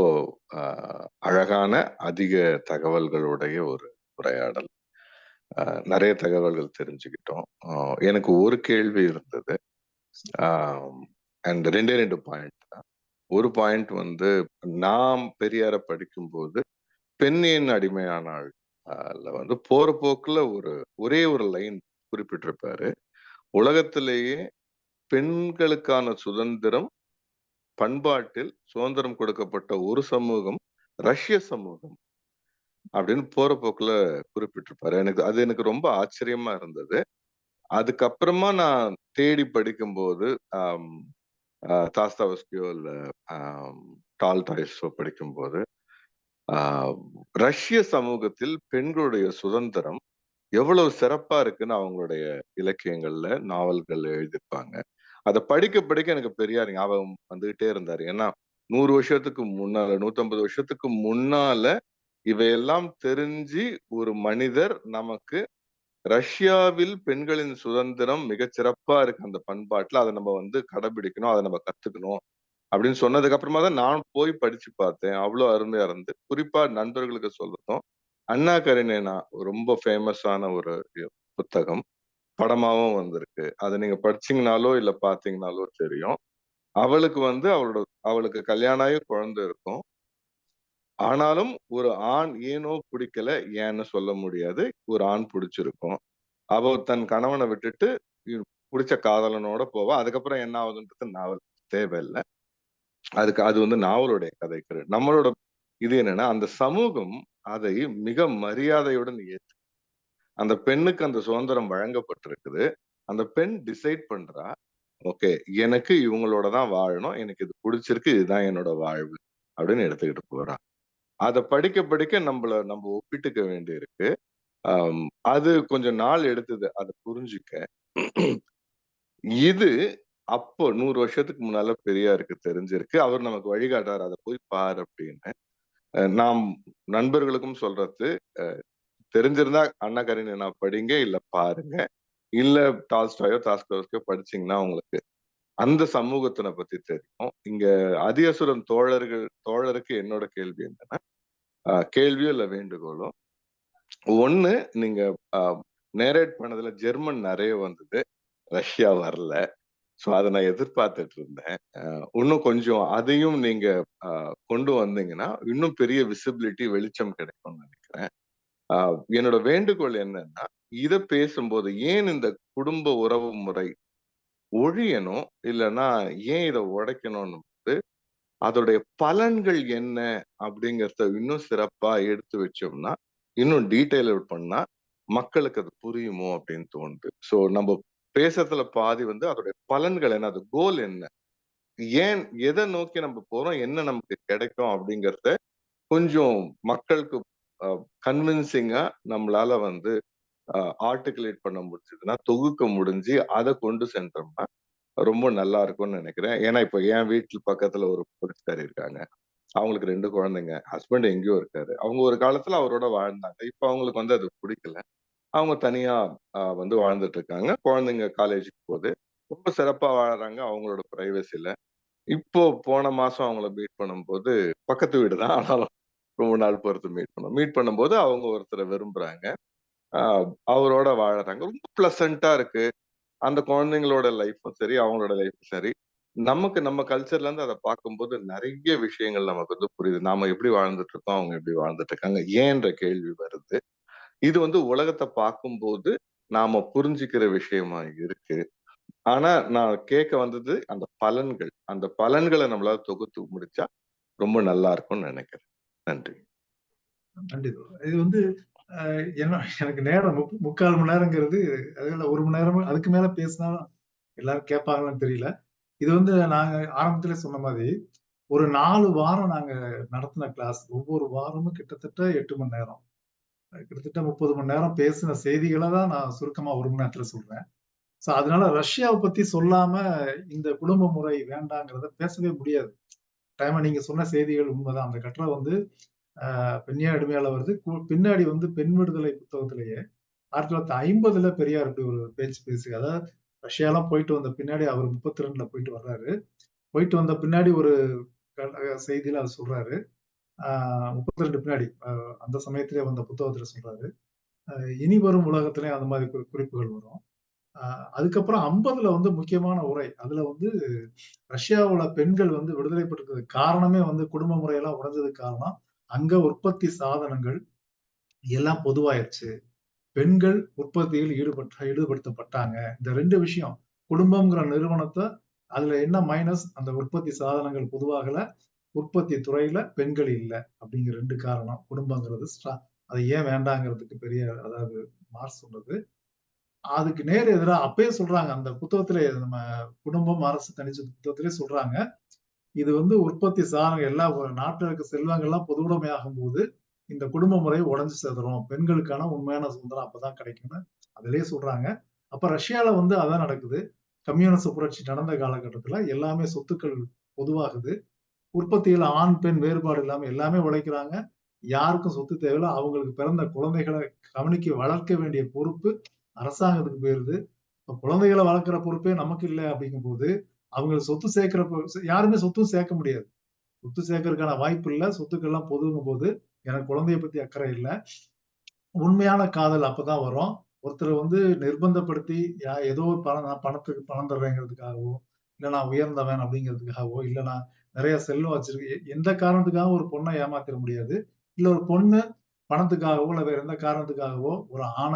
அழகான அதிக தகவல்களுடைய ஒரு உரையாடல். நிறைய தகவல்கள் தெரிஞ்சுக்கிட்டோம். எனக்கு ஒரு கேள்வி இருந்தது. அண்ட் 2 பாயிண்ட் தான். ஒரு பாயிண்ட் வந்து, நாம் பெரியார படிக்கும்போது பெண் ஏன் அடிமையானாள் வந்து போற போக்குல ஒரே ஒரு லைன் குறிப்பிட்டிருப்பாரு. உலகத்திலேயே பெண்களுக்கான சுதந்திரம், பண்பாட்டில் சுதந்திரம் கொடுக்கப்பட்ட ஒரு சமூகம் ரஷ்ய சமூகம் அப்படின்னு போற போக்குல குறிப்பிட்டிருப்பாரு. எனக்கு ரொம்ப ஆச்சரியமா இருந்தது. அதுக்கப்புறமா நான் தேடி படிக்கும்போது தாஸ்தாவஸ்கியோ இல்ல டால்டாய்ஸோ படிக்கும்போது ரஷ்ய சமூகத்தில் பெண்களுடைய சுதந்திரம் எவ்வளவு சிறப்பா இருக்குன்னு அவங்களுடைய இலக்கியங்கள்ல, நாவல்கள் எழுதியிருப்பாங்க. அதை படிக்க படிக்க எனக்கு பெரியார் ஞாபகம் வந்துகிட்டே இருந்தாரு. ஏன்னா 100 வருஷத்துக்கு முன்னால, 150 வருஷத்துக்கு முன்னால இவையெல்லாம் தெரிஞ்சு ஒரு மனிதர் நமக்கு ரஷ்யாவில் பெண்களின் சுதந்திரம் மிகச் சிறப்பா இருக்கு அந்த பண்பாட்டுல, அதை நம்ம வந்து கடைபிடிக்கணும், அதை நம்ம கத்துக்கணும் அப்படின்னு சொன்னதுக்கு அப்புறமா தான் நான் போய் படிச்சு பார்த்தேன். அவ்வளவு அருமையா இருந்து. குறிப்பா நண்பர்களுக்கு சொல்லட்டும், அண்ணா கரினேனா ரொம்ப ஃபேமஸான ஒரு புத்தகம். படமாவும் வந்திருக்கு. அதை நீங்க படிச்சீங்கனாலோ இல்ல பாத்தீங்கனாலோ தெரியும். அவளுக்கு வந்து அவளுக்கு கல்யாணம் ஆகி குழந்தை இருக்கும். ஆனாலும் ஒரு ஆண் ஏனோ பிடிக்கல, ஏன்னு சொல்ல முடியாது. ஒரு ஆண் பிடிச்சிருக்கும். அவ தன் கணவனை விட்டுட்டு பிடிச்ச காதலனோட போவா. அதுக்கப்புறம் என்ன ஆகுதுன்றது நாவல் தேவையில்லை. அது வந்து நாவலுடைய கதை. நம்மளோட இது என்னன்னா, அந்த சமூகம் அதை மிக மரியாதையுடன் ஏற்று, அந்த பெண்ணுக்கு அந்த சுதந்திரம் வழங்கப்பட்டிருக்குது. அந்த பெண் டிசைட் பண்றா, ஓகே எனக்கு இவங்களோட தான் வாழணும், எனக்கு இது பிடிச்சிருக்கு, இதுதான் என்னோட வாழ்வு அப்படின்னு எடுத்துக்கிட்டு போறா. அத படிக்க படிக்க நம்ம ஒப்பிட்டுக்க வேண்டியிருக்கு. ஆம், அது கொஞ்சம் நாள் எடுத்தது அத புரிஞ்சுக்க. இது அப்போ 100 வருஷத்துக்கு முன்னால பெரியாருக்கு தெரிஞ்சிருக்கு. அவர் நமக்கு வழிகாட்டுறாரு. அத போய் பாரு அப்படின்னு. நாம் நண்பர்களுக்கும் சொல்றது, அ தெரிஞ்சிருந்தா அண்ணா கரீனினா படிங்க, இல்ல பாருங்க. இல்ல டால்ஸ்டாயோ, தாஸ்கோவ்ஸ்கியோ படிச்சீங்கன்னா உங்களுக்கு அந்த சமூகத்தின பத்தி தெரியும். இங்க அதியசுரன் தோழருக்கு என்னோட கேள்வி என்னன்னா, கேள்வியோ இல்ல வேண்டுகோளோ, ஒண்ணு நீங்க அ நேரேட் பண்ணதுல ஜெர்மன் நெறைய வந்தது. ரஷ்யா வரல. சோ அத நான் எதிர்பார்த்துட்டு இருந்தேன். இன்னும் கொஞ்சம் அதையும் நீங்க அ கொண்டு வந்தீங்கன்னா, இன்னும் பெரிய விசிபிலிட்டி, வெளிச்சம் கிடைக்கும்னு நெனைக்கிறேன். அ என்னோட வேண்டுகோள் என்னன்னா, இத பேசும்போது ஏன் இந்த குடும்ப உறவு முறை ஒழியணும்? இல்லன்னா ஏன் இத உடைக்கணும்னு அதோடைய பலன்கள் என்ன அப்படிங்கிறத இன்னும் சிறப்பா எடுத்து வச்சோம்னா, இன்னும் டீட்டெயில் அவுட் பண்ணா, மக்களுக்கு அது புரியுமோ அப்படின்னு தோணுது. சோ நம்ம பேசுறதுல பாதி வந்து அதோடைய பலன்கள் என்ன? அது கோல் என்ன? ஏன் எத நோக்கி நம்ம போறோம்? என்ன நமக்கு கிடைக்கும்? அப்படிங்கிறத கொஞ்சம் மக்களுக்கு அ கன்வின்சிங்கா நம்மளால வந்து அ ஆர்டிகுலேட் பண்ண முடிஞ்சதுன்னா, தொகுக்க முடிஞ்சு அத கொண்டு சென்றோம்னா, ரொம்ப நல்லா இருக்கும்னு நெனைக்கிறேன். ஏன்னா, இப்ப என் வீட்டு பக்கத்துல ஒரு போலீஸ்காரி இருக்காங்க. அவங்களுக்கு 2 குழந்தைங்க. ஹஸ்பண்ட் எங்கேயோ இருக்காரு. அவங்க ஒரு காலத்துல அவரோட வாழ்ந்தாங்க. இப்ப அவங்களுக்கு வந்து அது புடிக்கல. அவங்க தனியா வந்து வாழ்ந்துட்டு இருக்காங்க. குழந்தைங்க காலேஜுக்கு போது. ரொம்ப சிறப்பா வாழறாங்க அவங்களோட பிரைவசில. இப்போ போன மாசம் அவங்கள மீட் பண்ணும்போது, பக்கத்து வீடு தான். ஆனாலும் ரொம்ப நாள் பொறுத்து மீட் பண்ணோம். மீட் பண்ணும்போது அவங்க ஒருத்தர விரும்புறாங்க. அ அவரோட வாழறாங்க. ரொம்ப பிளசன்ட்டா இருக்கு. அந்த குழந்தைங்களோட லைஃப்பும் சரி, அவங்களோட லைஃப்பும் சரி. நமக்கு நம்ம கல்ச்சர்ல இருந்து அத பார்க்கும்போது நெறைய விஷயங்கள் நமக்கு வந்து புரியுது. நாம எப்படி வாழ்ந்துட்டு இருக்கோம், அவங்க எப்படி வாழ்ந்துட்டு இருக்காங்க. ஏன்ற கேள்வி வருது. இது வந்து உலகத்த பார்க்கும்போது நாம புரிஞ்சுக்கிற விஷயமா இருக்கு. ஆனா நான் கேட்க வந்தது அந்த பலன்கள். அந்த பலன்கள நம்மளால தொகுத்து முடிச்சா ரொம்ப நல்லா இருக்கும்னு நெனைக்கிறேன். நன்றி. நன்றி தோழர். இது வந்து என்ன எனக்கு நேரம் 3/4 மணி நேரங்கிறது, அதுல 1 மணி நேரமா அதுக்கு மேல பேசினா எல்லாரும் கேட்பாங்களான்னு தெரியல. இது வந்து நாங்க ஆரம்பத்திலே சொன்ன மாதிரி, ஒரு 4 வாரம் நாங்க நடத்தின கிளாஸ். ஒவ்வொரு வாரமும் கிட்டத்தட்ட 8 மணி நேரம். கிட்டத்தட்ட 30 மணி நேரம் பேசின செய்திகள தான் நான் சுருக்கமா 1 மணி நேரத்துல சொல்றேன். அதனால ரஷ்யாவ பத்தி சொல்லாம இந்த குடும்ப முறை வேண்டாங்கிறத பேசவே முடியாது. நீங்க சொன்ன செய்திகள் உண்மதான். அந்த கட்டுரை வந்து பெண்ணிய அடிமையால வருது. பின்னாடி வந்து பெண் விடுதலை புத்தகத்திலேயே 1950ல பெரியார் இப்படி ஒரு பேச்சு பேசி அதாவது ரஷ்யாலாம் போயிட்டு வந்த பின்னாடி அவர் 32ல போயிட்டு வர்றாரு. போயிட்டு வந்த பின்னாடி ஒரு செய்தியில அவர் சொல்றாரு. ஆ 32 பின்னாடி அந்த சமயத்திலே வந்த புத்தகத்தில சொல்றாரு. அ இனி வரும் உலகத்திலே அந்த மாரி குறிப்புகள் வரும். அ அதுக்கப்புறம் 50ல வந்து முக்கியமான உரை. அதுல வந்து ரஷ்யாவுல பெண்கள் வந்து விடுதலை பெற்றதுக்கு காரணமே வந்து குடும்ப முறையெல்லாம் உடைஞ்சதுக்கு காரணம், அங்க உற்பத்தி சாதனங்கள் எல்லாம் பொதுவாயிருச்சு. பெண்கள் உற்பத்தியில் ஈடுபடுத்தப்பட்டாங்க. இந்த 2 விஷயம். குடும்பம்ங்கிற நிறுவனத்த அதுல என்ன மைனஸ் அந்த உற்பத்தி சாதனங்கள் பொதுவாகல. உற்பத்தி துறையில பெண்கள் இல்ல. அப்படிங்கிற 2 காரணம். குடும்பங்கிறது அது ஏன் வேண்டாங்கிறதுக்கு பெரிய அதாவது மார்க்ஸ் சொன்னது. அதுக்கு நேர் எதிரா அப்பயே சொல்றாங்க. அந்த புத்தகத்திலே நம்ம குடும்பம், அரசு தனிச்ச புத்தகத்திலே சொல்றாங்க. இது வந்து உற்பத்தி சாதனம் எல்லா நாட்டுல இருக்க செல்வங்கள்லாம் பொதுவுடைமை ஆகும்போது, இந்த குடும்ப முறை உடைஞ்சு சிதறும். பெண்களுக்கான உண்மையான சுதந்திரம் அப்பதான் கிடைக்கும்னு அதிலேயே சொல்றாங்க. அப்ப ரஷ்யால வந்து அதான் நடக்குது. கம்யூனிச புரட்சி நடந்த காலகட்டத்தில எல்லாமே சொத்துக்கள் பொதுவாகுது. உற்பத்தியில ஆண், பெண் வேறுபாடு இல்லாம எல்லாமே உழைக்கிறாங்க. யாருக்கும் சொத்து தேவையில்ல. அவங்களுக்கு பிறந்த குழந்தைகள வளர்க்க வேண்டிய பொறுப்பு அரசாங்கத்துக்கு போயிருது. இப்ப குழந்தைகள வளர்க்கிற பொறுப்பே நமக்கு இல்ல அப்படிங்கும்போது, அவங்களுக்கு சொத்து சேர்க்கிறப்ப யாருமே சொத்தும் சேர்க்க முடியாது. சொத்து சேர்க்கறதுக்கான வாய்ப்பு இல்ல. சொத்துக்கள்லாம் பொதுங்கும்போது, எனக்கு குழந்தைய பத்தி அக்கறை இல்ல. உண்மையான காதல் அப்பதான் வரும். ஒருத்தர வந்து நிர்பந்தப்படுத்தி ஏதோ ஒரு நான் பணத்துக்கு பணம் தர்றேங்கிறதுக்காகவோ, இல்ல நான் உயர்ந்தவன் அப்படிங்கிறதுக்காகவோ, இல்ல நான் நெறைய செல்வம் வச்சிருக்கேன். எந்த காரணத்துக்காகவும் ஒரு பொண்ண ஏமாத்திற முடியாது. இல்ல ஒரு பொண்ணு பணத்துக்காகவோ, இல்ல வேற எந்த காரணத்துக்காகவோ ஒரு ஆண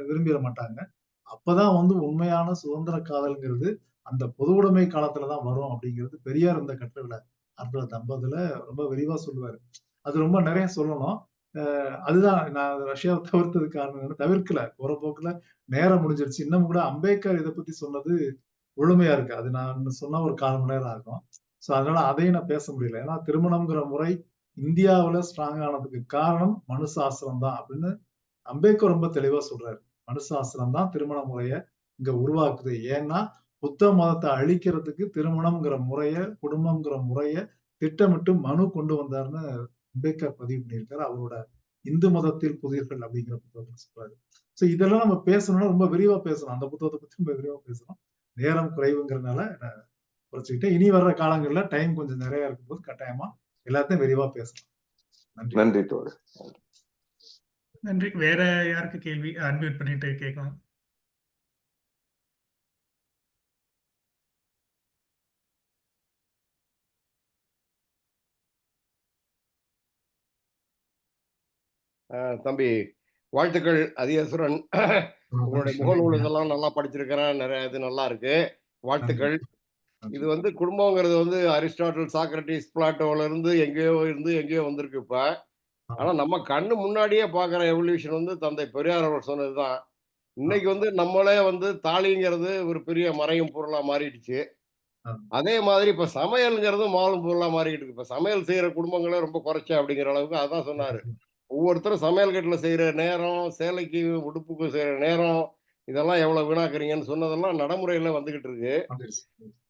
விரும்பிற மாட்டாங்க. அப்பதான் வந்து உண்மையான சுதந்திர காதல்ங்கிறது, அந்த பொதுவுடைமை காலத்துல தான் வரும் அப்படிங்கிறது பெரியார் இந்த கட்டுரையில 1950ல ரொம்ப விரிவா சொல்லுவாரு. அது ரொம்ப நெறைய சொல்லணும். அதுதான் நான் ரஷ்யாவ தவிர்த்ததுக்கு காரணம் என்னன்னா, தவிர்க்கல. போற போக்குல நேரம் முடிஞ்சிருச்சு. இன்னமும் கூட அம்பேத்கர் இத பத்தி சொன்னது முழுமையா இருக்கு. அது நான் சொன்னா ஒரு 1/4 மணி நேரம் ஆகும். அதனால அதையும் நான் பேச முடியல. ஏன்னா திருமணம்ங்கிற முறை இந்தியாவுல ஸ்ட்ராங் ஆனதுக்கு காரணம் மனு சாஸ்திரம் தான் அப்படின்னு அம்பேத்கர் ரொம்ப தெளிவா சொல்றாரு. மனு சாஸ்திரம் தான் திருமண முறைய இங்க உருவாக்குது. ஏன்னா, புத்த மதத்த அழிக்கிறதுக்கு திருமணம்ங்கிற முறைய, குடும்பம்ங்கிற முறைய திட்டமிட்டு மனு கொண்டு வந்தாருன்னு அம்பேத்கர் பதிவு பண்ணியிருக்காரு. அவரோட இந்து மதத்தில் புதியர்கள் அப்படிங்கிற புத்தகத்துல சொல்றாரு. சோ இதெல்லாம் நம்ம பேசணும்னா ரொம்ப விரிவா பேசணும். அந்த புத்தகத்த பத்தி ரொம்ப விரிவா பேசணும். நேரம் குறைவுங்கிறதுனால நான் குறைச்சுக்கிட்டேன். இனி வர்ற காலங்கள்ல டைம் கொஞ்சம் நிறைய இருக்கும்போது கட்டாயமா எல்லாத்தையும் விரிவா பேசலாம். நன்றி. நன்றி தோழர். நன்றி. வேற யாருக்கு கேள்வி? அன்மியூட் பண்ணிட்டு கேட்கலாம். தம்பி வாழ்த்துக்கள் அதிகசுரன். உங்களுடைய முகநூல் இதெல்லாம் நல்லா படிச்சிருக்கிறேன். நிறைய இது நல்லா இருக்கு. வாழ்த்துக்கள். இது வந்து குடும்பங்கிறது வந்து அரிஸ்டாட்டில், சாக்ரட்டிஸ், பிளாட்டோல இருந்து எங்கேயோ வந்திருக்கு இப்ப. ஆனா நம்ம கண்ணு முன்னாடியே பார்க்குற எவல்யூஷன் வந்து தந்தை பெரியார் அவர் சொன்னதுதான். இன்னைக்கு வந்து நம்மளே வந்து தாலிங்கிறது ஒரு பெரிய மறையும் பொருளா மாறிடுச்சு. அதே மாதிரி இப்ப சமையல்ங்கிறதும் மாறும் பொருளா மாறிக்கிட்டு இருக்கு. இப்ப சமையல் செய்யற குடும்பங்களே ரொம்ப குறைச்ச அப்படிங்கிற அளவுக்கு அதான் சொன்னாரு. ஒவ்வொருத்தரும் சமையல் கட்டுல செய்யற நேரம், சேலைக்கு உடுப்புக்கு செய்யற நேரம், இதெல்லாம் எவ்வளவு வீணாக்குறீங்கன்னு சொன்னதெல்லாம் நடைமுறையில வந்துகிட்டு இருக்கு.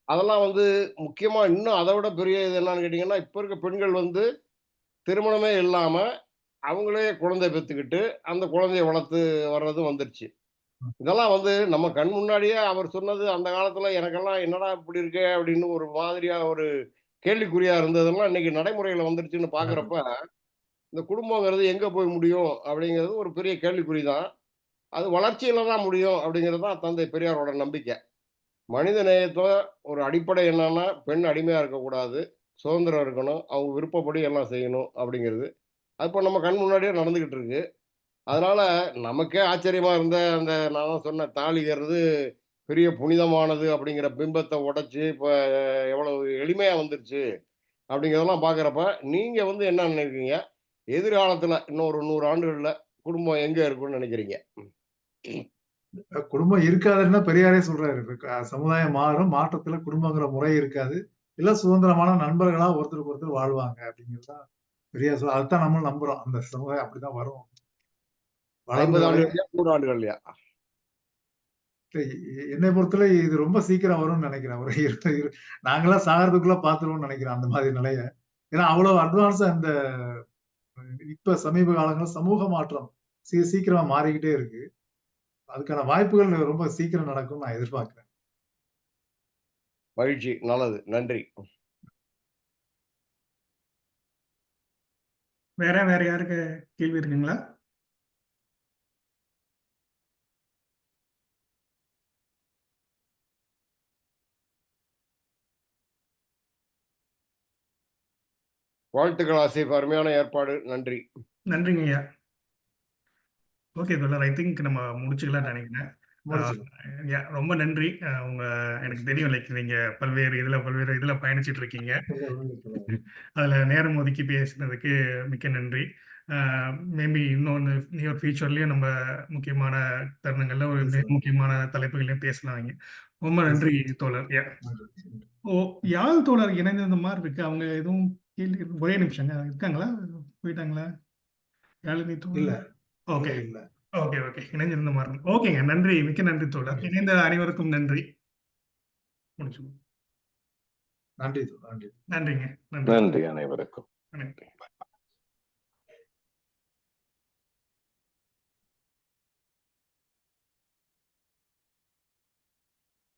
அதெல்லாம் வந்து முக்கியமா இன்னும் அதை விட பெரிய இது என்னன்னு கேட்டீங்கன்னா, இப்ப இருக்க பெண்கள் வந்து திருமணமே இல்லாம அவங்களே குழந்தை பெத்துக்கிட்டு அந்த குழந்தைய வளர்த்து வர்றதும் வந்துருச்சு. இதெல்லாம் வந்து நம்ம கண் முன்னாடியே அவர் சொன்னது அந்த காலத்துல எனக்கெல்லாம் என்னடா இப்படி இருக்கே அப்படின்னு ஒரு மாதிரியா ஒரு கேள்விக்குறியா இருந்ததெல்லாம் இன்னைக்கு நடைமுறையில வந்துருச்சுன்னு பாக்குறப்ப இந்த குடும்பங்கிறது எங்க போய் முடியும் அப்படிங்கிறது ஒரு பெரிய கேள்விக்குறி தான். அது வளர்ச்சியில தான் முடியும் அப்படிங்கிறது தான் தந்தை பெரியாரோட நம்பிக்கை. மனித நேயத்துல ஒரு அடிப்படை என்னன்னா, பெண் அடிமையா இருக்கக்கூடாது, சுதந்திரம் இருக்கணும், அவங்க விருப்பப்படி எல்லாம் செய்யணும் அப்படிங்கிறது. அது இப்போ நம்ம கண் முன்னாடியே நடந்துகிட்டு இருக்கு. அதனால நமக்கே ஆச்சரியமா இருந்த அந்த நான் தான் சொன்னேன் தாலிங்கிறது பெரிய புனிதமானது அப்படிங்கிற பிம்பத்தை உடைச்சு இப்போ எவ்வளவு எளிமையா வந்துருச்சு அப்படிங்கிறதெல்லாம் பார்க்குறப்ப நீங்க வந்து என்ன நினைக்கிறீங்க? எதிர்காலத்துல இன்னும் ஒரு 100 ஆண்டுகள்ல குடும்பம் எங்க இருக்கும்னு நினைக்கிறீங்க? குடும்பம் இருக்காதுன்னா பெரியாரே சொல்றாரு. சமுதாயம் மாறும். மாற்றத்துல குடும்பங்கிற முறை இருக்காது. எல்லாம் சுதந்திரமான நண்பர்களா ஒருத்தருக்கு ஒருத்தர் வாழ்வாங்க அப்படிங்கிறது தான் பெரியார் சொல்ல. அதுதான் நம்மளும் நம்புறோம். அந்த சமுதாயம் அப்படிதான் வரும். 50 ஆண்டுகள்லயா 100 ஆண்டுகள்லயா? என்னை பொறுத்தவரை இது ரொம்ப சீக்கிரம் வரும்னு நினைக்கிறேன். ஒரு நாங்கெல்லாம் சாகறதுக்குள்ள பாத்துருவோம்னு நினைக்கிறேன் அந்த மாதிரி நிலைய. ஏன்னா அவ்வளவு அட்வான்ஸா இந்த இப்ப சமீப காலங்கள்ல சமூக மாற்றம் சீக்கிரமா மாறிக்கிட்டே இருக்கு. அதுக்கான வாய்ப்புகள் ரொம்ப சீக்கிரம் நடக்கும்னு நான் எதிர்பார்க்கிறேன். மகிழ்ச்சி. நல்லது. நன்றி. வேற யாருக்கு கேள்வி இருக்குங்களா? வாழ்த்துக்கள் ஆசிப். அருமையான ஏற்பாடு. நன்றி. நன்றிங்க ஐயா. ஓகே தோழர், ஐ திங்க் நம்ம முடிச்சுக்கலாம்னு நினைக்கிறேன். ரொம்ப நன்றி. எனக்கு தெரியும் லைக் நீங்க பல்வேறு இதுல பயணிச்சுட்டு இருக்கீங்க. அதுல நேரம் ஒதுக்கி பேசினதுக்கு மிக்க நன்றி. மேபி இன்னொன்று நியர் ஃபியூச்சர்லயும் நம்ம முக்கியமான தருணங்கள்ல ஒரு முக்கியமான தலைப்புகளையும் பேசலாம். ரொம்ப நன்றி தோழர். யாழ் தோழர் இணைந்த மாதிரி இருக்கு. அவங்க எதுவும் கேள்வி ஒரே நிமிஷங்க இருக்காங்களா? போயிட்டாங்களா? யாழினி தோழர். ஓகே ஓகே ஓகே இணைஞ்சிருந்த மாதிரி. ஓகேங்க, நன்றி, மிக்க நன்றி தோழர். இணைந்த அனைவருக்கும் நன்றி. முடிச்சு. நன்றி. நன்றிங்க. நன்றி அனைவருக்கும். நன்றி.